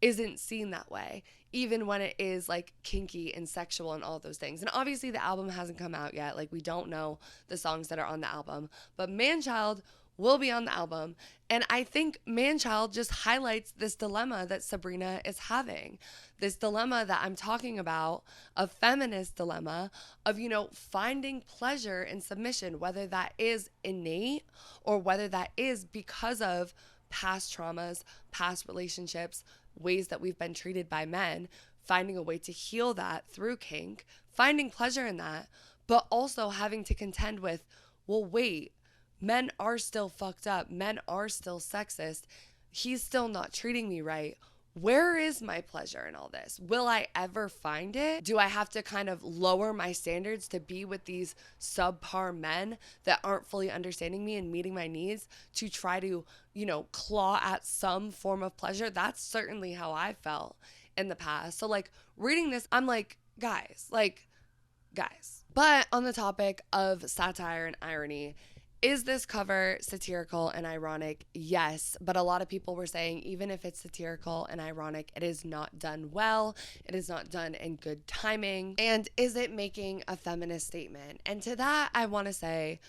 isn't seen that way, even when it is like kinky and sexual and all those things. And obviously the album hasn't come out yet. Like, we don't know the songs that are on the album, but Manchild will be on the album. And I think Manchild just highlights this dilemma that Sabrina is having. This dilemma that I'm talking about, a feminist dilemma of, you know, finding pleasure in submission, whether that is innate or whether that is because of past traumas, past relationships, ways that we've been treated by men, finding a way to heal that through kink, finding pleasure in that, but also having to contend with, well, wait, men are still fucked up. Men are still sexist. He's still not treating me right. Where is my pleasure in all this? Will I ever find it? Do I have to kind of lower my standards to be with these subpar men that aren't fully understanding me and meeting my needs to try to, you know, claw at some form of pleasure? That's certainly how I felt in the past. So, like, reading this, I'm like, guys. But on the topic of satire and irony, is this cover satirical and ironic? Yes, but a lot of people were saying even if it's satirical and ironic, it is not done well. It is not done in good timing. And is it making a feminist statement? And to that, I want to say,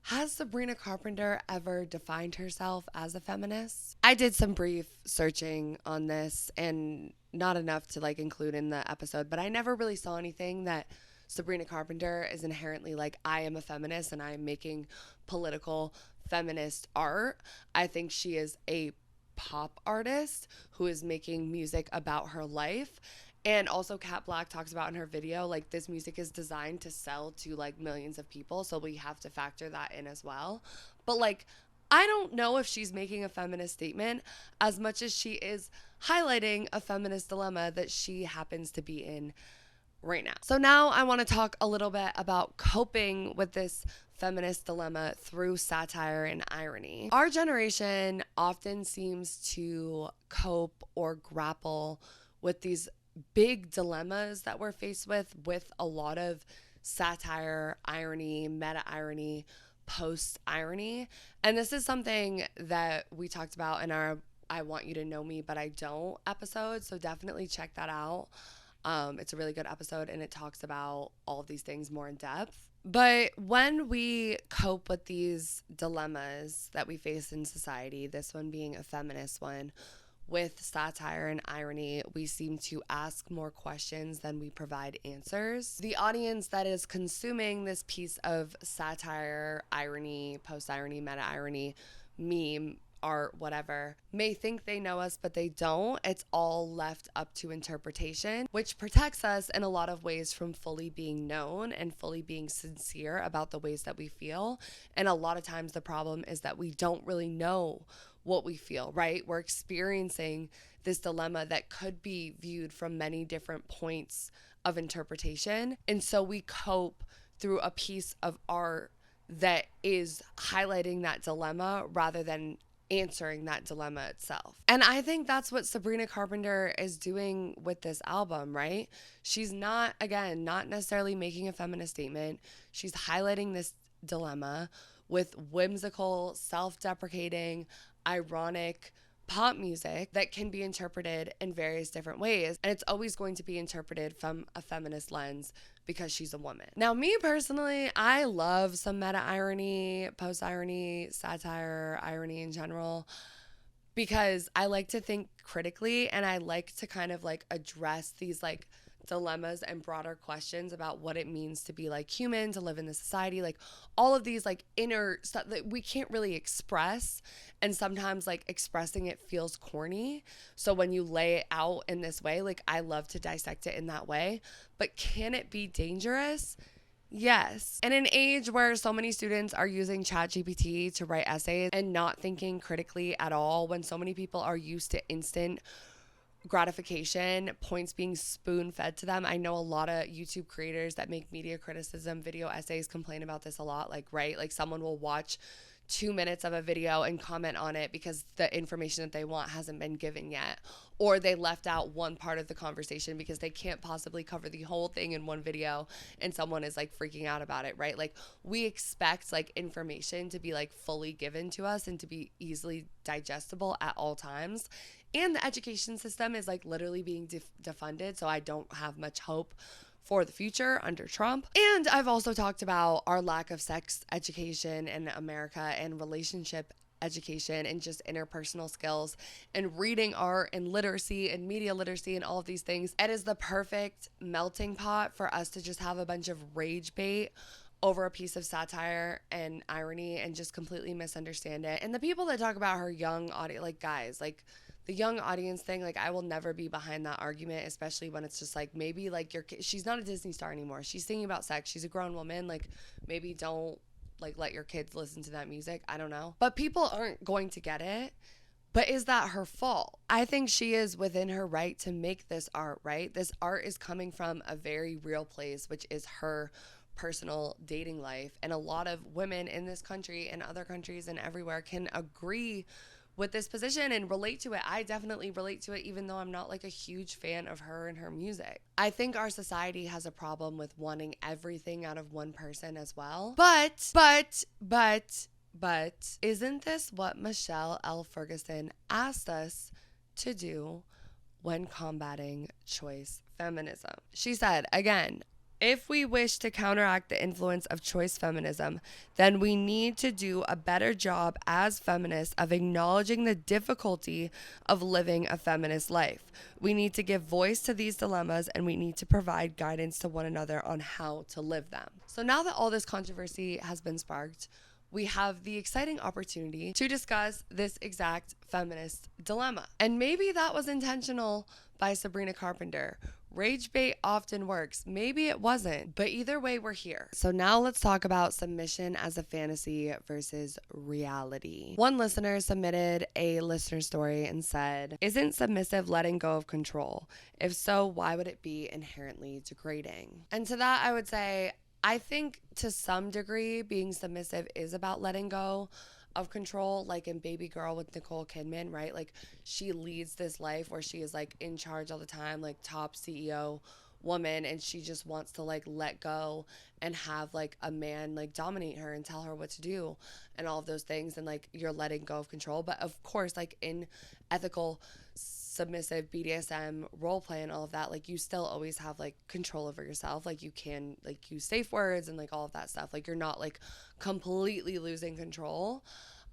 has Sabrina Carpenter ever defined herself as a feminist? I did some brief searching on this, and not enough to like include in the episode, but I never really saw anything that Sabrina Carpenter is inherently like, I am a feminist and I am making political feminist art. I think she is a pop artist who is making music about her life. And also Kat Black talks about in her video, like, this music is designed to sell to like millions of people. So we have to factor that in as well. But like, I don't know if she's making a feminist statement as much as she is highlighting a feminist dilemma that she happens to be in right now. So now I want to talk a little bit about coping with this feminist dilemma through satire and irony. Our generation often seems to cope or grapple with these big dilemmas that we're faced with a lot of satire, irony, meta-irony, post-irony. And this is something that we talked about in our I Want You to Know Me But I Don't episode, so definitely check that out. It's a really good episode, and it talks about all of these things more in depth. But when we cope with these dilemmas that we face in society, this one being a feminist one, with satire and irony, we seem to ask more questions than we provide answers. The audience that is consuming this piece of satire, irony, post-irony, meta-irony, meme, art, whatever, may think they know us, but they don't. It's all left up to interpretation, which protects us in a lot of ways from fully being known and fully being sincere about the ways that we feel. And a lot of times the problem is that we don't really know what we feel, right? We're experiencing this dilemma that could be viewed from many different points of interpretation. And so we cope through a piece of art that is highlighting that dilemma rather than answering that dilemma itself. And I think that's what Sabrina Carpenter is doing with this album, right? She's not necessarily making a feminist statement. She's highlighting this dilemma with whimsical, self-deprecating, ironic pop music that can be interpreted in various different ways. And it's always going to be interpreted from a feminist lens because she's a woman. Now, me personally, I love some meta-irony, post-irony, satire, irony in general. because I like to think critically, and I like to kind of like address these like dilemmas and broader questions about what it means to be like human, to live in this society, like all of these like inner stuff that we can't really express, and sometimes like expressing it feels corny. So when you lay it out in this way, like I love to dissect it in that way. But can it be dangerous? Yes. In an age where so many students are using ChatGPT to write essays and not thinking critically at all, when so many people are used to instant gratification, points being spoon fed to them. I know a lot of YouTube creators that make media criticism video essays complain about this a lot. Like, right? Like someone will watch 2 minutes of a video and comment on it because the information that they want hasn't been given yet, or they left out one part of the conversation because they can't possibly cover the whole thing in one video, and someone is like freaking out about it, right? Like we expect like information to be like fully given to us and to be easily digestible at all times. And the education system is like literally being defunded, so I don't have much hope for the future under Trump. And I've also talked about our lack of sex education in America, and relationship education, and just interpersonal skills, and reading art, and literacy, and media literacy, and all of these things. It is the perfect melting pot for us to just have a bunch of rage bait over a piece of satire and irony and just completely misunderstand it. And the people that talk about her young audience, like guys, like the young audience thing, like I will never be behind that argument, especially when it's just like, maybe like your kid, she's not a Disney star anymore. She's singing about sex. She's a grown woman. Like maybe don't like let your kids listen to that music. I don't know. But people aren't going to get it. But is that her fault? I think she is within her right to make this art, right? This art is coming from a very real place, which is her personal dating life. And a lot of women in this country and other countries and everywhere can agree with this position and relate to it. I definitely relate to it, even though I'm not like a huge fan of her and her music. I think our society has a problem with wanting everything out of one person as well. But isn't this what Michelle L. Ferguson asked us to do when combating choice feminism? She said, again, if we wish to counteract the influence of choice feminism, then we need to do a better job as feminists of acknowledging the difficulty of living a feminist life. We need to give voice to these dilemmas, and we need to provide guidance to one another on how to live them. So now that all this controversy has been sparked, we have the exciting opportunity to discuss this exact feminist dilemma. And maybe that was intentional by Sabrina Carpenter. Rage bait often works. Maybe it wasn't, but either way, we're here. So now let's talk about submission as a fantasy versus reality. One listener submitted a listener story and said, "Isn't submissive letting go of control? If so, why would it be inherently degrading?" And to that, I would say, I think to some degree, being submissive is about letting go of control, like in Baby Girl with Nicole Kidman, right? Like she leads this life where she is like in charge all the time, like top CEO woman, and she just wants to like let go and have like a man like dominate her and tell her what to do and all of those things, and like you're letting go of control. But of course, like in ethical submissive BDSM role play and all of that, like you still always have like control over yourself. Like you can like use safe words and like all of that stuff. Like you're not like completely losing control.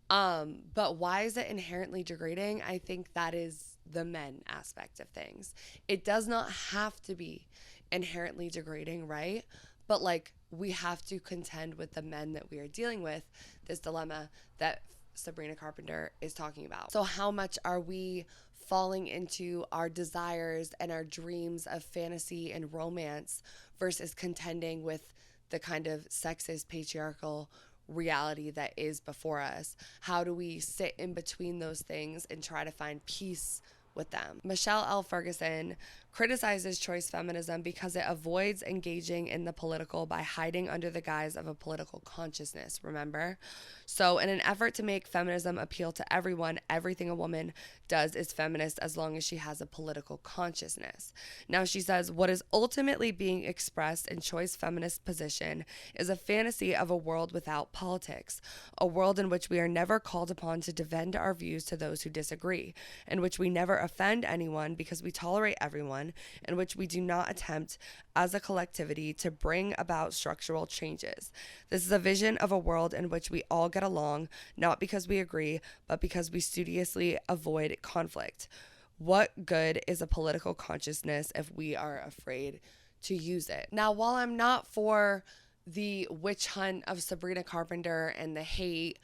But why is it inherently degrading? I think that is the men aspect of things. It does not have to be inherently degrading, right? But like we have to contend with the men that we are dealing with, this dilemma that Sabrina Carpenter is talking about. So how much are we falling into our desires and our dreams of fantasy and romance versus contending with the kind of sexist, patriarchal reality that is before us? How do we sit in between those things and try to find peace with them? Michelle L. Ferguson criticizes choice feminism because it avoids engaging in the political by hiding under the guise of a political consciousness, remember? So in an effort to make feminism appeal to everyone, everything a woman does is feminist as long as she has a political consciousness. Now she says, what is ultimately being expressed in choice feminist position is a fantasy of a world without politics, a world in which we are never called upon to defend our views to those who disagree, in which we never offend anyone because we tolerate everyone, in which we do not attempt as a collectivity to bring about structural changes. This is a vision of a world in which we all get along, not because we agree, but because we studiously avoid conflict. What good is a political consciousness if we are afraid to use it? Now, while I'm not for the witch hunt of Sabrina Carpenter and the hate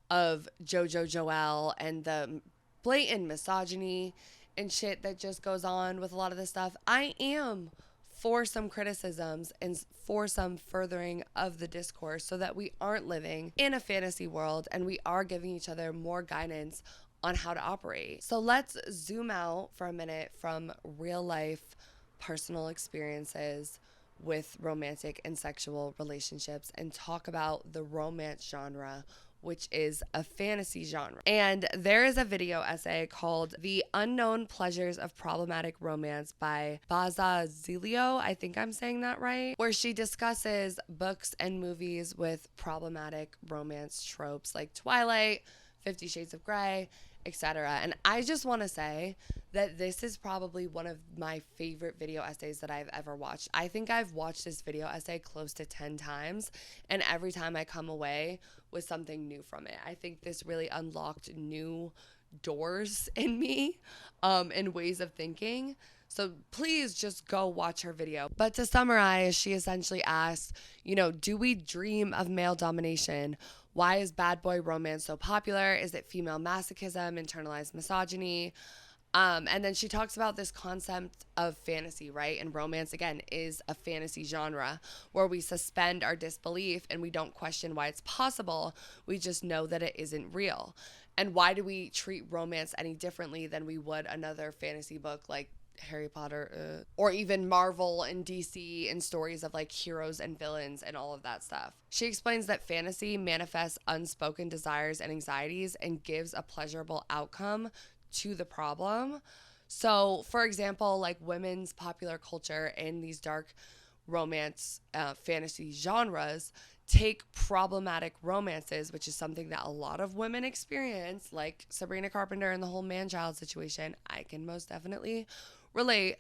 of JoJo Joelle and the blatant misogyny and shit that just goes on with a lot of this stuff, I am for some criticisms and for some furthering of the discourse so that we aren't living in a fantasy world and we are giving each other more guidance on how to operate. So let's zoom out for a minute from real life personal experiences with romantic and sexual relationships and talk about the romance genre, which is a fantasy genre. And there is a video essay called The Unknown Pleasures of Problematic Romance by Bazazilio, I think I'm saying that right, where she discusses books and movies with problematic romance tropes like Twilight, 50 Shades of Grey, etc. And I just want to say that this is probably one of my favorite video essays that I've ever watched. I think I've watched this video essay close to 10 times, and every time I come away with something new from it. I think this really unlocked new doors in me, and ways of thinking. So please just go watch her video. But to summarize, she essentially asked, do we dream of male domination? Why is bad boy romance so popular? Is it female masochism, internalized misogyny? And then she talks about this concept of fantasy, right? And romance, again, is a fantasy genre where we suspend our disbelief and we don't question why it's possible. We just know that it isn't real. And why do we treat romance any differently than we would another fantasy book like Harry Potter, or even Marvel and DC and stories of like heroes and villains and all of that stuff? She explains that fantasy manifests unspoken desires and anxieties and gives a pleasurable outcome to the problem. So, for example, like women's popular culture in these dark romance fantasy genres take problematic romances, which is something that a lot of women experience, like Sabrina Carpenter and the whole man-child situation. I can most definitely relate,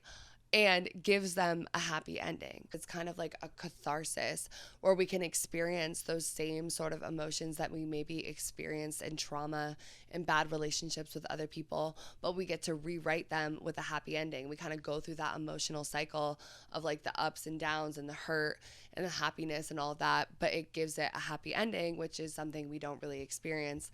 and gives them a happy ending. It's kind of like a catharsis where we can experience those same sort of emotions that we maybe experienced in trauma and bad relationships with other people, but we get to rewrite them with a happy ending. We kind of go through that emotional cycle of like the ups and downs and the hurt and the happiness and all of that, but it gives it a happy ending, which is something we don't really experience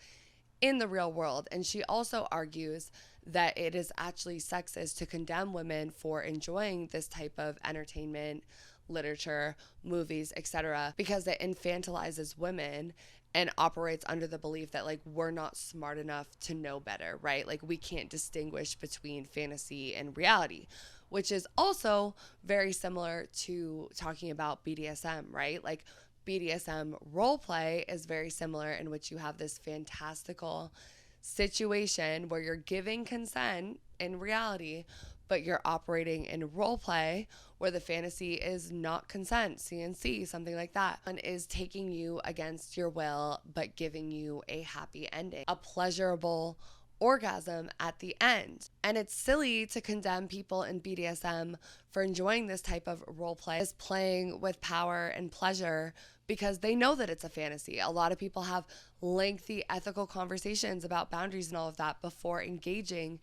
in the real world. And she also argues that it is actually sexist to condemn women for enjoying this type of entertainment, literature, movies, etc., because it infantilizes women and operates under the belief that like we're not smart enough to know better, right? Like we can't distinguish between fantasy and reality, which is also very similar to talking about BDSM, right? Like BDSM role play is very similar, in which you have this fantastical situation where you're giving consent in reality, but you're operating in role play where the fantasy is not consent, CNC, something like that, and is taking you against your will, but giving you a happy ending, a pleasurable orgasm at the end. And it's silly to condemn people in BDSM for enjoying this type of role play as playing with power and pleasure, because they know that it's a fantasy. A lot of people have lengthy ethical conversations about boundaries and all of that before engaging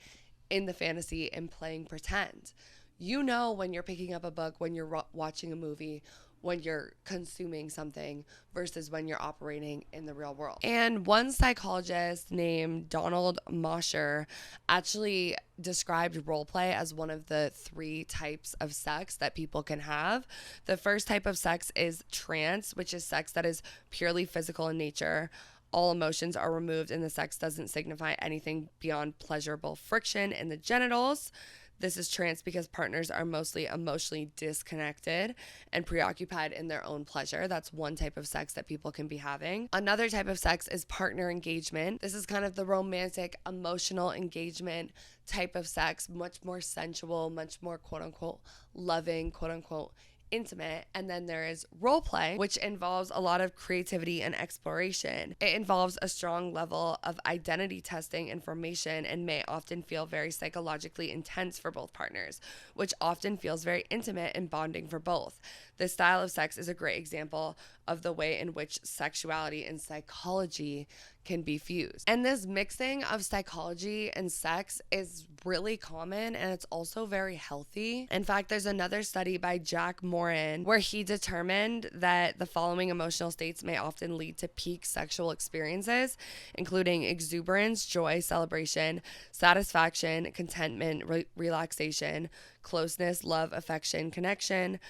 in the fantasy and playing pretend. You know when you're picking up a book, when you're watching a movie, when you're consuming something versus when you're operating in the real world. And one psychologist named Donald Mosher actually described role play as one of the 3 types of sex that people can have. The first type of sex is trance, which is sex that is purely physical in nature. All emotions are removed and the sex doesn't signify anything beyond pleasurable friction in the genitals. This is trance because partners are mostly emotionally disconnected and preoccupied in their own pleasure. That's one type of sex that people can be having. Another type of sex is partner engagement. This is kind of the romantic, emotional engagement type of sex, much more sensual, much more quote unquote loving, quote unquote intimate. And then there is role play, which involves a lot of creativity and exploration. It involves a strong level of identity testing information and may often feel very psychologically intense for both partners, which often feels very intimate and bonding for both. This style of sex is a great example of the way in which sexuality and psychology can be fused. And this mixing of psychology and sex is really common, and it's also very healthy. In fact, there's another study by Jack Morin where he determined that the following emotional states may often lead to peak sexual experiences, including exuberance, joy, celebration, satisfaction, contentment, relaxation, closeness, love, affection, connection,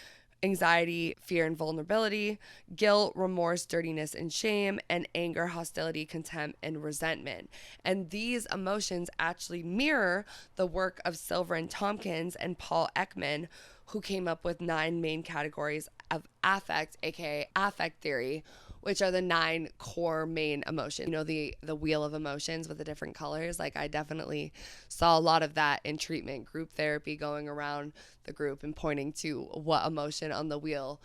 anxiety, fear, and vulnerability, guilt, remorse, dirtiness, and shame, and anger, hostility, contempt, and resentment. And these emotions actually mirror the work of Silver and Tompkins and Paul Ekman, who came up with 9 main categories of affect, aka affect theory, which are the 9 core main emotions. You know, the wheel of emotions with the different colors. Like, I definitely saw a lot of that in treatment, group therapy, going around the group and pointing to what emotion on the wheel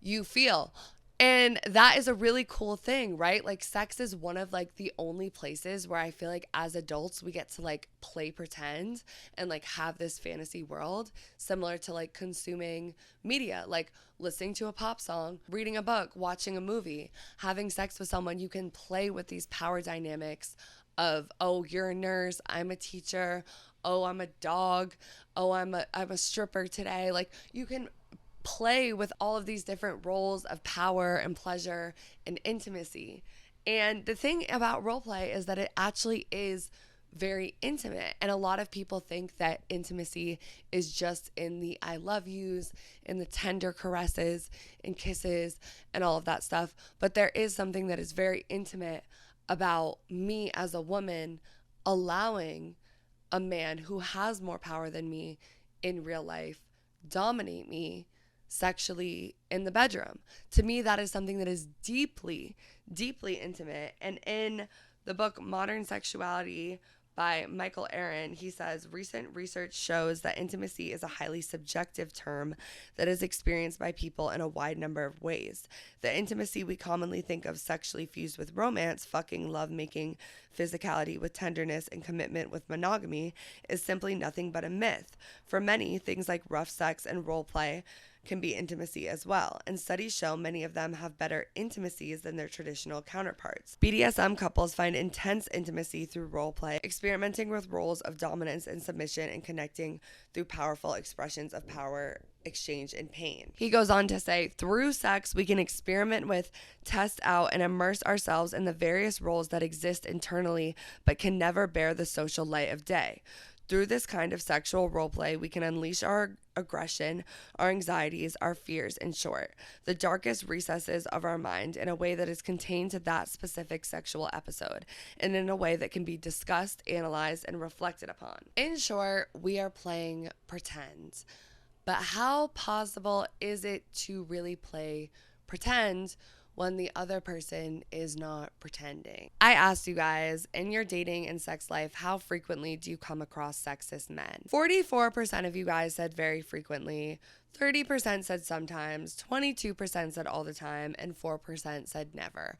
you feel. And that is a really cool thing, right? Like, sex is one of like the only places where I feel like as adults we get to like play pretend and like have this fantasy world, similar to like consuming media, like listening to a pop song, reading a book, watching a movie. Having sex with someone, you can play with these power dynamics of, oh, you're a nurse, I'm a teacher, oh, I'm a dog, oh, I'm a stripper today. Like, you can play with all of these different roles of power and pleasure and intimacy. And the thing about role play is that it actually is very intimate. And a lot of people think that intimacy is just in the I love yous, in the tender caresses and kisses and all of that stuff. But there is something that is very intimate about me as a woman allowing a man who has more power than me in real life dominate me sexually in the bedroom. To me, that is something that is deeply, deeply intimate. And in the book Modern Sexuality by Michael Aaron, he says, recent research shows that intimacy is a highly subjective term that is experienced by people in a wide number of ways. The intimacy we commonly think of sexually fused with romance, fucking, lovemaking, physicality with tenderness, and commitment with monogamy is simply nothing but a myth. For many, things like rough sex and role play can be intimacy as well, and studies show many of them have better intimacies than their traditional counterparts. BDSM couples find intense intimacy through role play, experimenting with roles of dominance and submission, and connecting through powerful expressions of power, exchange, and pain. He goes on to say, through sex, we can experiment with, test out, and immerse ourselves in the various roles that exist internally but can never bear the social light of day. Through this kind of sexual role play, we can unleash our aggression, our anxieties, our fears, in short, the darkest recesses of our mind in a way that is contained to that specific sexual episode, and in a way that can be discussed, analyzed, and reflected upon. In short, we are playing pretend. But how possible is it to really play pretend when the other person is not pretending? I asked you guys, in your dating and sex life, how frequently do you come across sexist men? 44% of you guys said very frequently, 30% said sometimes, 22% said all the time, and 4% said never.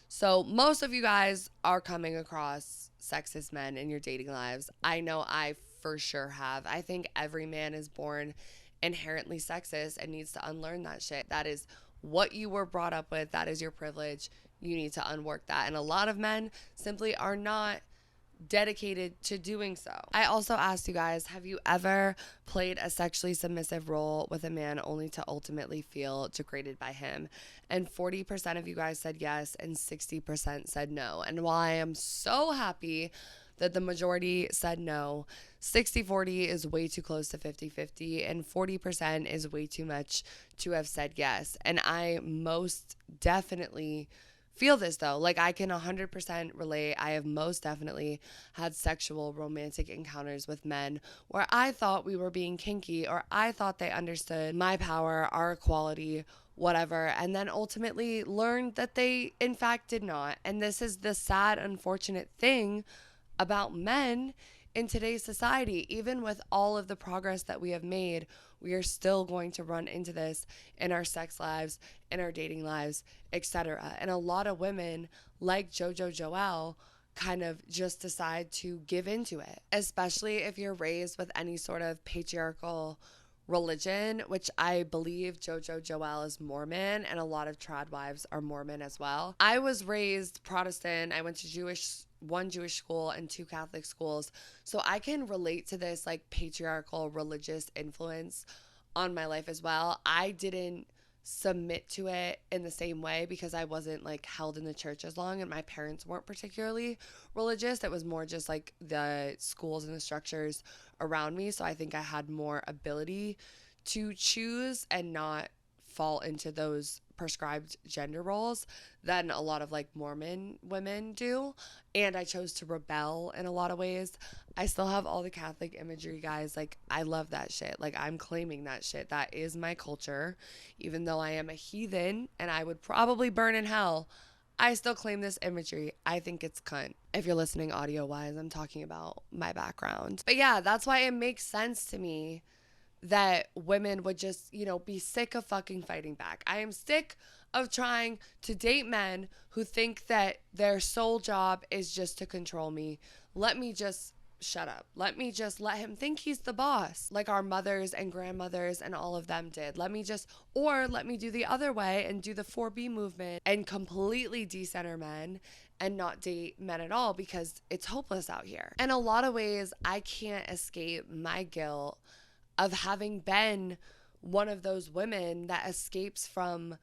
So most of you guys are coming across sexist men in your dating lives. I know I for sure have. I think every man is born inherently sexist and needs to unlearn that shit. That is what you were brought up with. That is your privilege. You need to unwork that. And a lot of men simply are not dedicated to doing so. I also asked you guys, have you ever played a sexually submissive role with a man only to ultimately feel degraded by him? And 40% of you guys said yes, and 60% said no. And while I am so happy that the majority said no, 60-40 is way too close to 50-50, and 40% is way too much to have said yes. And I most definitely feel this, though. Like, I can 100% relate. I have most definitely had sexual romantic encounters with men where I thought we were being kinky, or I thought they understood my power, our equality, whatever, and then ultimately learned that they in fact did not. And this is the sad, unfortunate thing about men in today's society. Even with all of the progress that we have made, We are still going to run into this in our sex lives, in our dating lives, etc. And a lot of women, like JoJo Joelle, kind of just decide to give into it, especially if you're raised with any sort of patriarchal religion, which I believe JoJo Joelle is Mormon, and a lot of trad wives are Mormon as well. I was raised Protestant. I went to one Jewish school and 2 Catholic schools. So I can relate to this like patriarchal religious influence on my life as well. I didn't submit to it in the same way because I wasn't like held in the church as long, and my parents weren't particularly religious. It was more just like the schools and the structures around me. So I think I had more ability to choose and not fall into those prescribed gender roles than a lot of like Mormon women do. And I chose to rebel in a lot of ways. I still have all the Catholic imagery, guys. Like, I love that shit. Like, I'm claiming that shit. That is my culture. Even though I am a heathen and I would probably burn in hell, I still claim this imagery. I think it's cunt. If you're listening audio wise, I'm talking about my background. But yeah, that's why it makes sense to me that women would just, be sick of fucking fighting back. I am sick of trying to date men who think that their sole job is just to control me. Let me just shut up. Let me just let him think he's the boss, like our mothers and grandmothers and all of them did. Let me do the other way and do the 4B movement and completely decenter men and not date men at all, because it's hopeless out here. In a lot of ways, I can't escape my guilt of having been one of those women that escapes from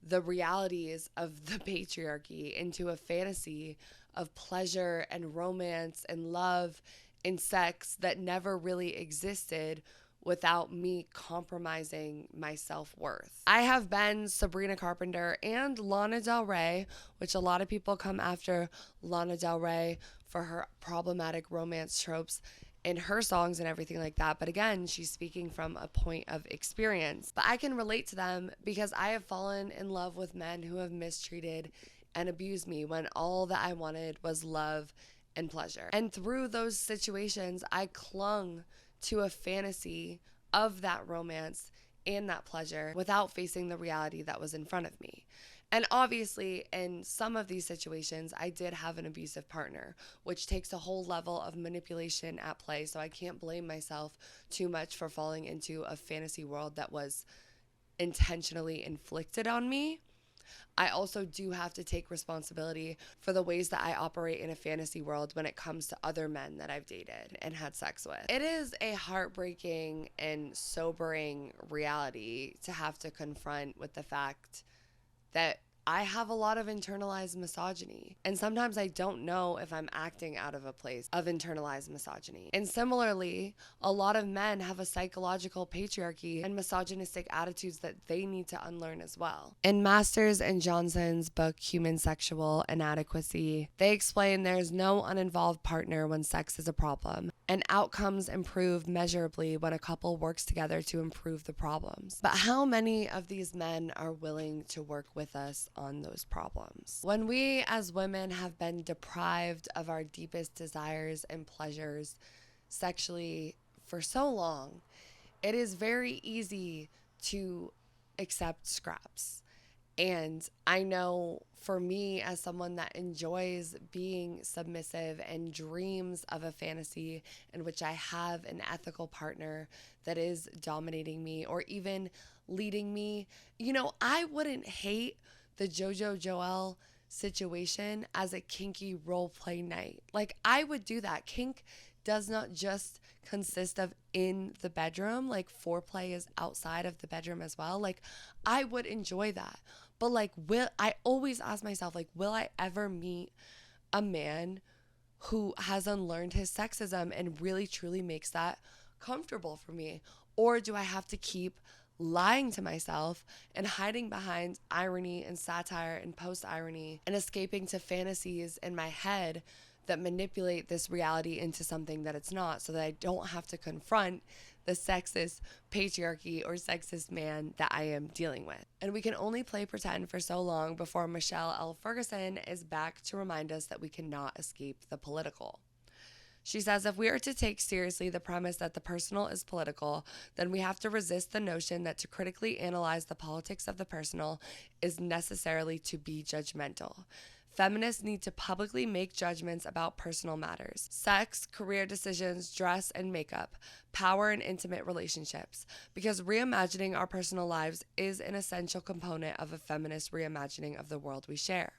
the realities of the patriarchy into a fantasy of pleasure and romance and love and sex that never really existed without me compromising my self-worth. I have been Sabrina Carpenter and Lana Del Rey, which a lot of people come after Lana Del Rey for her problematic romance tropes in her songs and everything like that. But again, she's speaking from a point of experience. But I can relate to them because I have fallen in love with men who have mistreated and abused me when all that I wanted was love and pleasure. And through those situations, I clung to a fantasy of that romance and that pleasure without facing the reality that was in front of me. And obviously, in some of these situations, I did have an abusive partner, which takes a whole level of manipulation at play. So I can't blame myself too much for falling into a fantasy world that was intentionally inflicted on me. I also do have to take responsibility for the ways that I operate in a fantasy world when it comes to other men that I've dated and had sex with. It is a heartbreaking and sobering reality to have to confront with the fact that I have a lot of internalized misogyny. And sometimes I don't know if I'm acting out of a place of internalized misogyny. And similarly, a lot of men have a psychological patriarchy and misogynistic attitudes that they need to unlearn as well. In Masters and Johnson's book, Human Sexual Inadequacy, they explain there's no uninvolved partner when sex is a problem, and outcomes improve measurably when a couple works together to improve the problems. But how many of these men are willing to work with us on those problems? When we as women have been deprived of our deepest desires and pleasures sexually for so long, it is very easy to accept scraps. And I know for me, as someone that enjoys being submissive and dreams of a fantasy in which I have an ethical partner that is dominating me or even leading me, I wouldn't hate the JoJo Joelle situation as a kinky role play night. Like, I would do that. Kink does not just consist of in the bedroom. Like, foreplay is outside of the bedroom as well. Like, I would enjoy that. But I always ask myself, will I ever meet a man who has unlearned his sexism and really truly makes that comfortable for me? Or do I have to keep lying to myself and hiding behind irony and satire and post-irony and escaping to fantasies in my head that manipulate this reality into something that it's not, so that I don't have to confront the sexist patriarchy or sexist man that I am dealing with? And we can only play pretend for so long before Michelle L. Ferguson is back to remind us that we cannot escape the political. She says, if we are to take seriously the premise that the personal is political, then we have to resist the notion that to critically analyze the politics of the personal is necessarily to be judgmental. Feminists need to publicly make judgments about personal matters: sex, career decisions, dress and makeup, power and intimate relationships, because reimagining our personal lives is an essential component of a feminist reimagining of the world we share.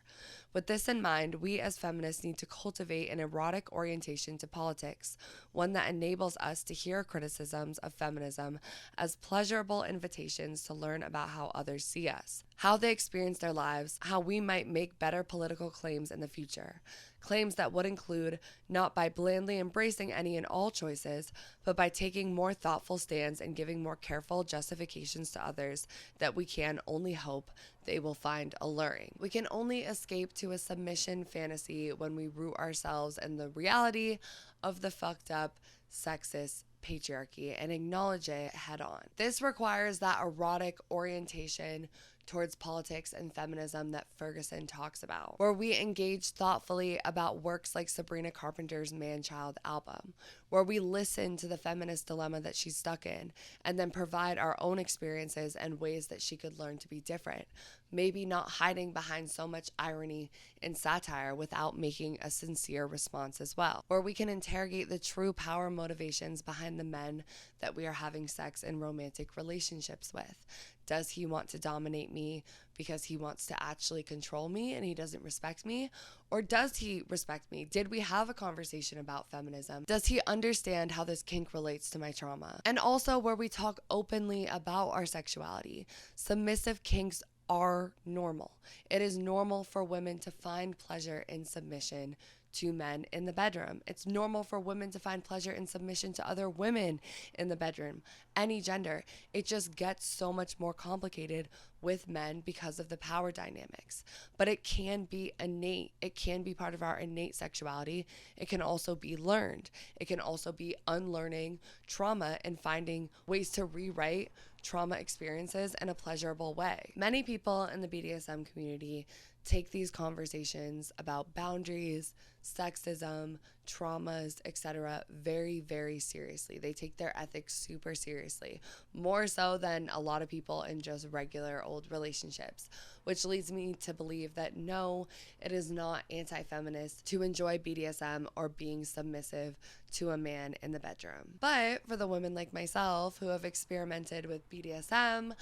With this in mind, we as feminists need to cultivate an erotic orientation to politics, one that enables us to hear criticisms of feminism as pleasurable invitations to learn about how others see us, how they experience their lives, how we might make better political claims in the future. Claims that would include not by blandly embracing any and all choices, but by taking more thoughtful stands and giving more careful justifications to others that we can only hope they will find alluring. We can only escape to a submission fantasy when we root ourselves in the reality of the fucked up, sexist patriarchy and acknowledge it head on. This requires that erotic orientation towards politics and feminism that Ferguson talks about, where we engage thoughtfully about works like Sabrina Carpenter's Man-Child album, where we listen to the feminist dilemma that she's stuck in and then provide our own experiences and ways that she could learn to be different, maybe not hiding behind so much irony and satire without making a sincere response as well, where we can interrogate the true power motivations behind the men that we are having sex and romantic relationships with. Does he want to dominate me because he wants to actually control me and he doesn't respect me? Or does he respect me? Did we have a conversation about feminism? Does he understand how this kink relates to my trauma? And also where we talk openly about our sexuality. Submissive kinks are normal. It is normal for women to find pleasure in submission to men in the bedroom. It's normal for women to find pleasure in submission to other women in the bedroom, any gender. It just gets so much more complicated with men because of the power dynamics. But it can be innate. It can be part of our innate sexuality. It can also be learned. It can also be unlearning trauma and finding ways to rewrite trauma experiences in a pleasurable way. Many people in the BDSM community take these conversations about boundaries, sexism, traumas, etc. very, very seriously. They take their ethics super seriously, more so than a lot of people in just regular old relationships, which leads me to believe that no, it is not anti-feminist to enjoy BDSM or being submissive to a man in the bedroom. But for the women like myself who have experimented with BDSM,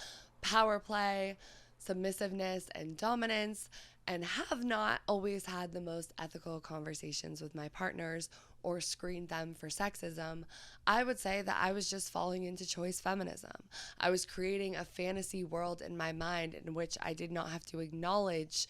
power play, submissiveness, and dominance, and have not always had the most ethical conversations with my partners or screened them for sexism, I would say that I was just falling into choice feminism. I was creating a fantasy world in my mind in which I did not have to acknowledge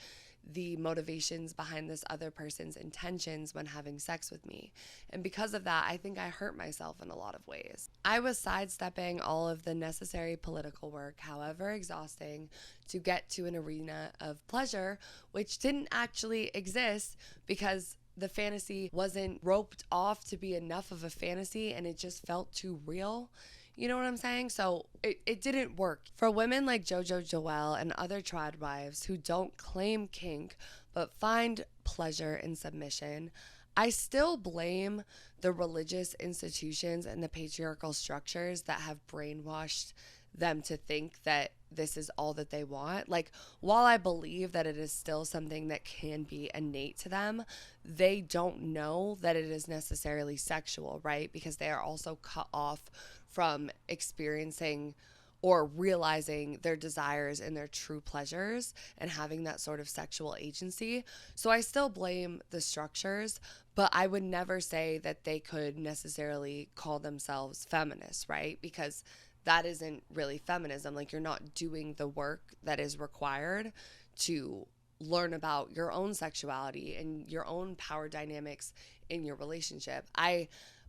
the motivations behind this other person's intentions when having sex with me. And because of that, I think I hurt myself in a lot of ways. I was sidestepping all of the necessary political work, however exhausting, to get to an arena of pleasure, which didn't actually exist because the fantasy wasn't roped off to be enough of a fantasy and it just felt too real. You know what I'm saying? So it didn't work. For women like JoJo Joelle and other trad wives who don't claim kink but find pleasure in submission, I still blame the religious institutions and the patriarchal structures that have brainwashed them to think that this is all that they want. Like, while I believe that it is still something that can be innate to them, they don't know that it is necessarily sexual, right? Because they are also cut off from experiencing or realizing their desires and their true pleasures and having that sort of sexual agency. So I still blame the structures, but I would never say that they could necessarily call themselves feminists, right? Because that isn't really feminism. Like, you're not doing the work that is required to learn about your own sexuality and your own power dynamics in your relationship.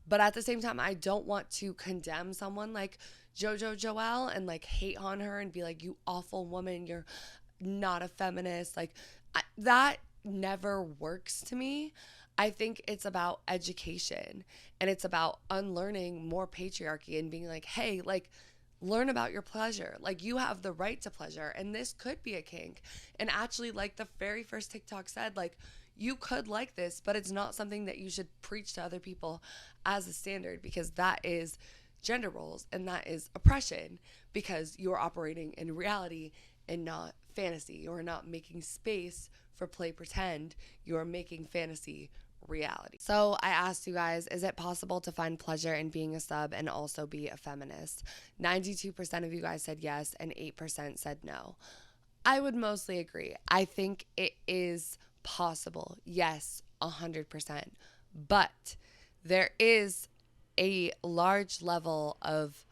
But at the same time, I don't want to condemn someone like JoJo Joelle and like hate on her and be like, you awful woman, you're not a feminist. Like, that never works to me. I think it's about education and it's about unlearning more patriarchy and being like, hey, like, learn about your pleasure. Like, you have the right to pleasure and this could be a kink. And actually, like the very first TikTok said, like, you could like this, but it's not something that you should preach to other people as a standard, because that is gender roles and that is oppression, because you're operating in reality and not fantasy. You're not making space for play pretend. You're making fantasy reality. So I asked you guys, is it possible to find pleasure in being a sub and also be a feminist? 92% of you guys said yes and 8% said no. I would mostly agree. I think it is possible. Yes, 100%. But there is a large level of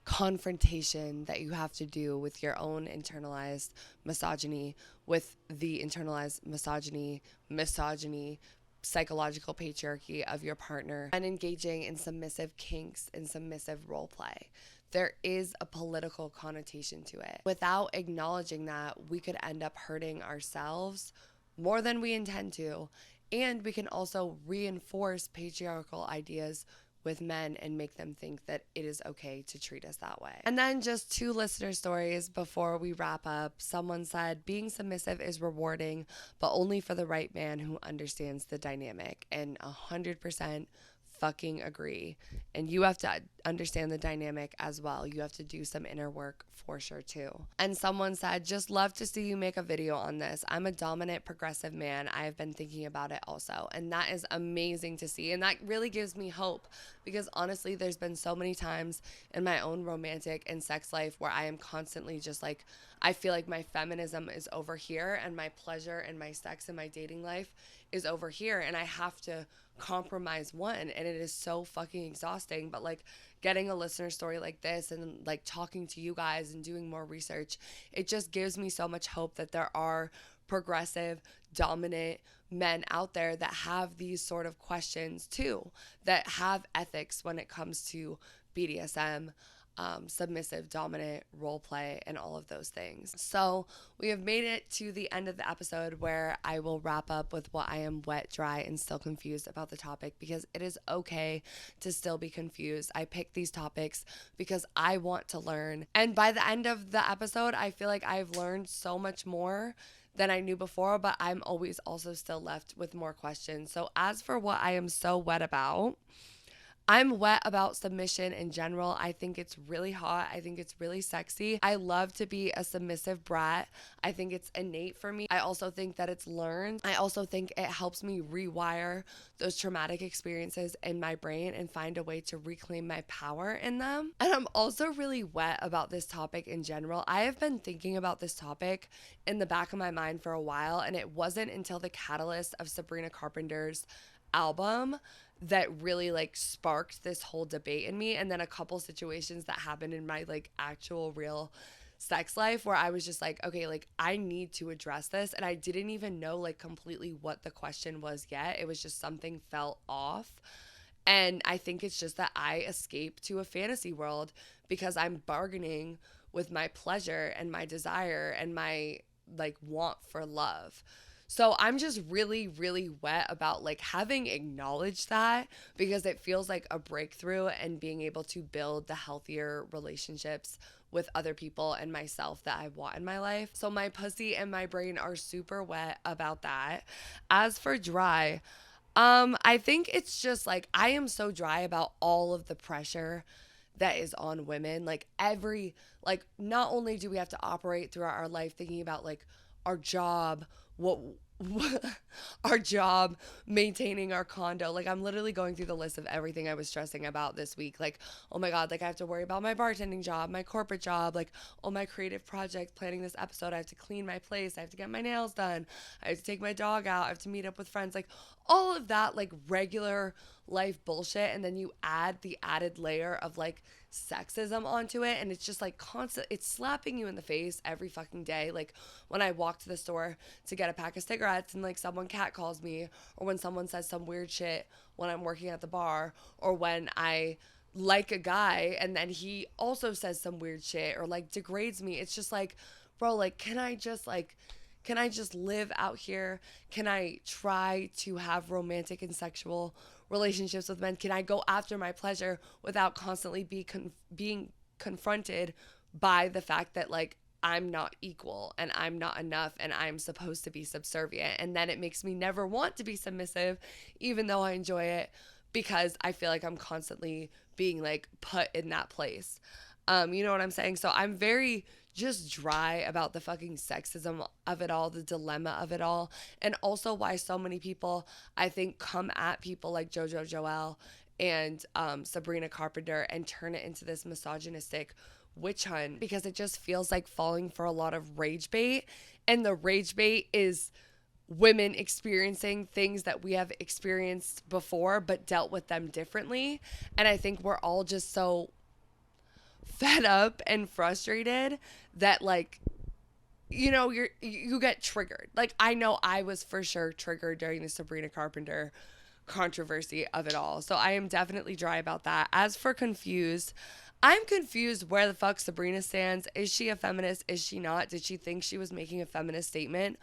confrontation that you have to do with your own internalized misogyny, with the internalized misogyny, psychological patriarchy of your partner, and engaging in submissive kinks and submissive role play. There is a political connotation to it. Without acknowledging that, we could end up hurting ourselves more than we intend to, and we can also reinforce patriarchal ideas with men and make them think that it is okay to treat us that way. And then just 2 listener stories before we wrap up. Someone said, being submissive is rewarding, but only for the right man who understands the dynamic. And 100% fucking agree. And you have to understand the dynamic as well. You have to do some inner work for sure too. And someone said, just love to see you make a video on this. I'm a dominant progressive man. I have been thinking about it also. And that is amazing to see. And that really gives me hope, because honestly, there's been so many times in my own romantic and sex life where I am constantly just like, I feel like my feminism is over here and my pleasure and my sex and my dating life is over here, and I have to compromise one, and it is so fucking exhausting. But like getting a listener story like this and like talking to you guys and doing more research, it just gives me so much hope that there are progressive, dominant men out there that have these sort of questions too, that have ethics when it comes to BDSM, submissive, dominant, role play, and all of those things. So we have made it to the end of the episode where I will wrap up with what I am wet, dry, and still confused about the topic, because it is okay to still be confused. I picked these topics because I want to learn. And by the end of the episode, I feel like I've learned so much more than I knew before, but I'm always also still left with more questions. So as for what I am so wet about, I'm wet about submission in general. I think it's really hot. I think it's really sexy. I love to be a submissive brat. I think it's innate for me. I also think that it's learned. I also think it helps me rewire those traumatic experiences in my brain and find a way to reclaim my power in them. And I'm also really wet about this topic in general. I have been thinking about this topic in the back of my mind for a while, and it wasn't until the catalyst of Sabrina Carpenter's album that really like sparked this whole debate in me, and then a couple situations that happened in my like actual real sex life where I was just like, okay, like I need to address this. And I didn't even know like completely what the question was yet. It was just something felt off. And I think it's just that I escape to a fantasy world because I'm bargaining with my pleasure and my desire and my like want for love. So I'm just really, really wet about like having acknowledged that, because it feels like a breakthrough and being able to build the healthier relationships with other people and myself that I want in my life. So my pussy and my brain are super wet about that. As for dry, I think it's just like I am so dry about all of the pressure that is on women. Like not only do we have to operate throughout our life thinking about like our job, our job, maintaining our condo. Like I'm literally going through the list of everything I was stressing about this week. Like, oh my God, like I have to worry about my bartending job, my corporate job, like all my creative projects, planning this episode. I have to clean my place. I have to get my nails done. I have to take my dog out. I have to meet up with friends. Like all of that, like regular life bullshit. And then you add the added layer of like sexism onto it, and it's just like constant. It's slapping you in the face every fucking day. Like when I walk to the store to get a pack of cigarettes and like someone catcalls me, or when someone says some weird shit when I'm working at the bar, or when I like a guy and then he also says some weird shit or like degrades me. It's just like, bro, like can I just live out here? Can I try to have romantic and sexual relationships with men? Can I go after my pleasure without constantly being confronted by the fact that like I'm not equal and I'm not enough and I'm supposed to be subservient. And then it makes me never want to be submissive, even though I enjoy it, because I feel like I'm constantly being like put in that place. You know what I'm saying? So I'm very just dry about the fucking sexism of it all, the dilemma of it all, and also why so many people, I think, come at people like JoJo Joelle and Sabrina Carpenter and turn it into this misogynistic witch hunt, because it just feels like falling for a lot of rage bait. And the rage bait is women experiencing things that we have experienced before but dealt with them differently. And I think we're all just so fed up and frustrated that, like, you know, you get triggered. Like, I know I was for sure triggered during the Sabrina Carpenter controversy of it all. So I am definitely dry about that. As for confused, I'm confused where the fuck Sabrina stands. Is she a feminist? Is she not? Did she think she was making a feminist statement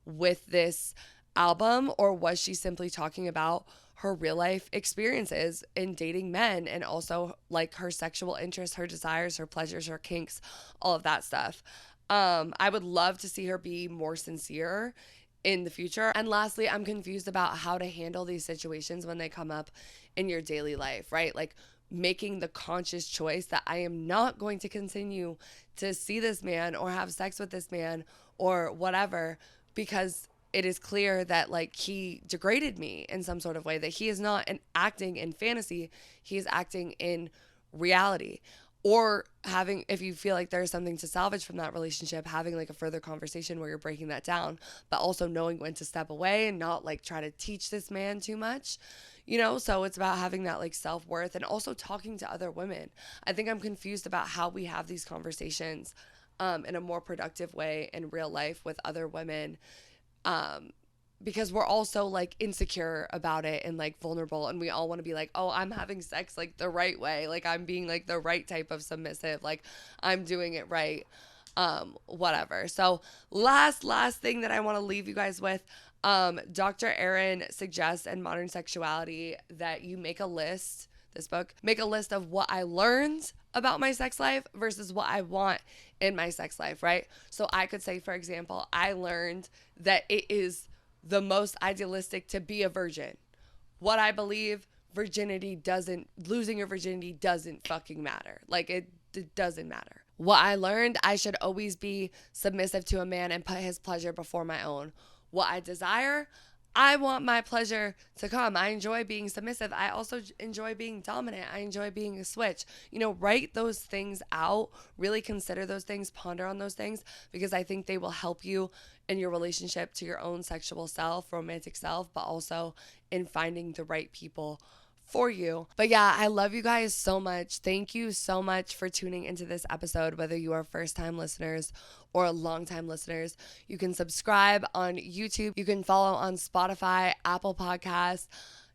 with this album, or was she simply talking about her real life experiences in dating men, and also like her sexual interests, her desires, her pleasures, her kinks, all of that stuff? I would love to see her be more sincere in the future. And lastly, I'm confused about how to handle these situations when they come up in your daily life, right? Like, making the conscious choice that I am not going to continue to see this man or have sex with this man or whatever, because it is clear that, like, he degraded me in some sort of way, that he is not acting in fantasy, he is acting in reality. Or having, if you feel like there's something to salvage from that relationship, having like a further conversation where you're breaking that down, but also knowing when to step away and not like try to teach this man too much, you know? So it's about having that like self-worth and also talking to other women. I think I'm confused about how we have these conversations in a more productive way in real life with other women, because we're all so like insecure about it and like vulnerable, and we all want to be like, oh, I'm having sex like the right way, like I'm being like the right type of submissive, like I'm doing it right, whatever. So last thing that I want to leave you guys with, Dr. Aaron suggests in Modern Sexuality that you make a list, this book, make a list of what I learned about my sex life versus what I want in my sex life, right? So I could say, for example, I learned that it is the most idealistic to be a virgin. What I believe, losing your virginity doesn't fucking matter. Like, it doesn't matter. What I learned, I should always be submissive to a man and put his pleasure before my own. What I desire, I want my pleasure to come. I enjoy being submissive. I also enjoy being dominant. I enjoy being a switch. You know, write those things out. Really consider those things. Ponder on those things, because I think they will help you in your relationship to your own sexual self, romantic self, but also in finding the right people for you. But yeah, I love you guys so much. Thank you so much for tuning into this episode, whether you are first-time listeners or long-time listeners. You can subscribe on YouTube. You can follow on Spotify, Apple Podcasts,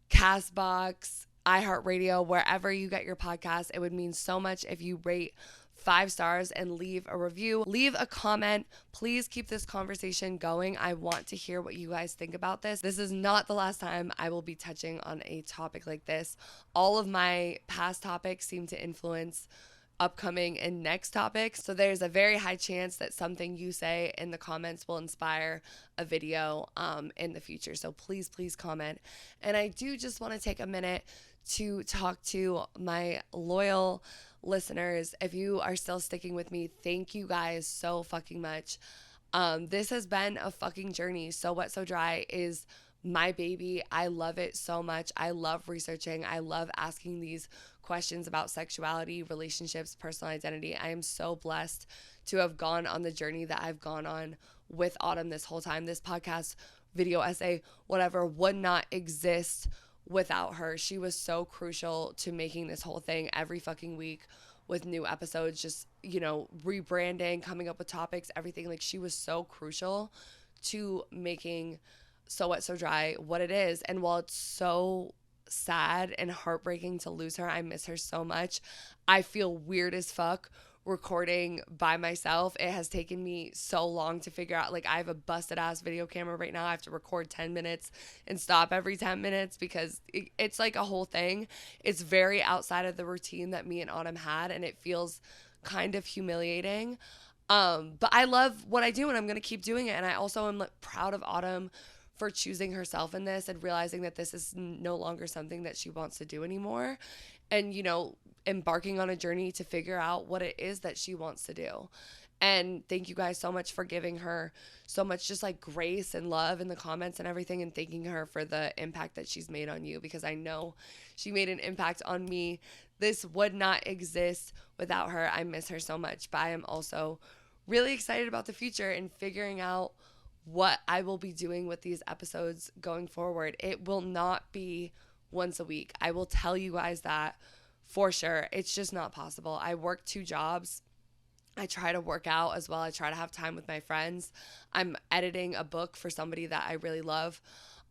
Castbox, iHeartRadio, wherever you get your podcasts. It would mean so much if you rate 5 stars and leave a review, leave a comment. Please keep this conversation going. I want to hear what you guys think about this. This is not the last time I will be touching on a topic like this. All of my past topics seem to influence upcoming and next topics. So there's a very high chance that something you say in the comments will inspire a video in the future. So please comment. And I do just want to take a minute to talk to my loyal listeners. If you are still sticking with me, thank you guys so fucking much. This has been a fucking journey. So Wet So Dry is my baby. I love it so much. I love researching. I love asking these questions about sexuality, relationships, personal identity. I am so blessed to have gone on the journey that I've gone on with Autumn this whole time. This podcast, video essay, whatever, would not exist without her. She was so crucial to making this whole thing every fucking week with new episodes, just, you know, rebranding, coming up with topics, everything. Like, she was so crucial to making So Wet So Dry what it is. And while it's so sad and heartbreaking to lose her, I miss her so much. I feel weird as fuck recording by myself. It has taken me so long to figure out, like, I have a busted ass video camera right now. I have to record 10 minutes and stop every 10 minutes because it's like a whole thing. It's very outside of the routine that me and Autumn had, and it feels kind of humiliating. But I love what I do, and I'm going to keep doing it. And I also am proud of Autumn for choosing herself in this and realizing that this is no longer something that she wants to do anymore. And, embarking on a journey to figure out what it is that she wants to do. And thank you guys so much for giving her so much just like grace and love in the comments and everything, and thanking her for the impact that she's made on you, because I know she made an impact on me. This would not exist without her. I miss her so much, but I am also really excited about the future and figuring out what I will be doing with these episodes going forward. It will not be once a week. I will tell you guys that for sure. It's just not possible. I work 2 jobs. I try to work out as well. I try to have time with my friends. I'm editing a book for somebody that I really love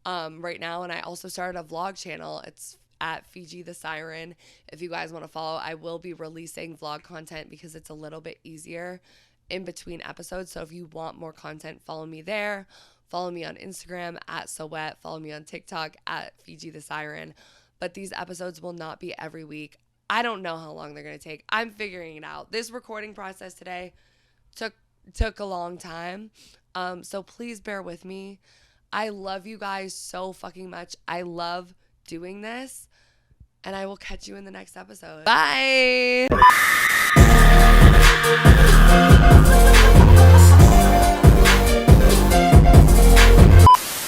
right now. And I also started a vlog channel. It's at Fiji the Siren. If you guys want to follow, I will be releasing vlog content because it's a little bit easier in between episodes. So if you want more content, follow me there. Follow me on Instagram at SoWet. Follow me on TikTok at Fiji the Siren. But these episodes will not be every week. I don't know how long they're going to take. I'm figuring it out. This recording process today took a long time. So please bear with me. I love you guys so fucking much. I love doing this. And I will catch you in the next episode. Bye.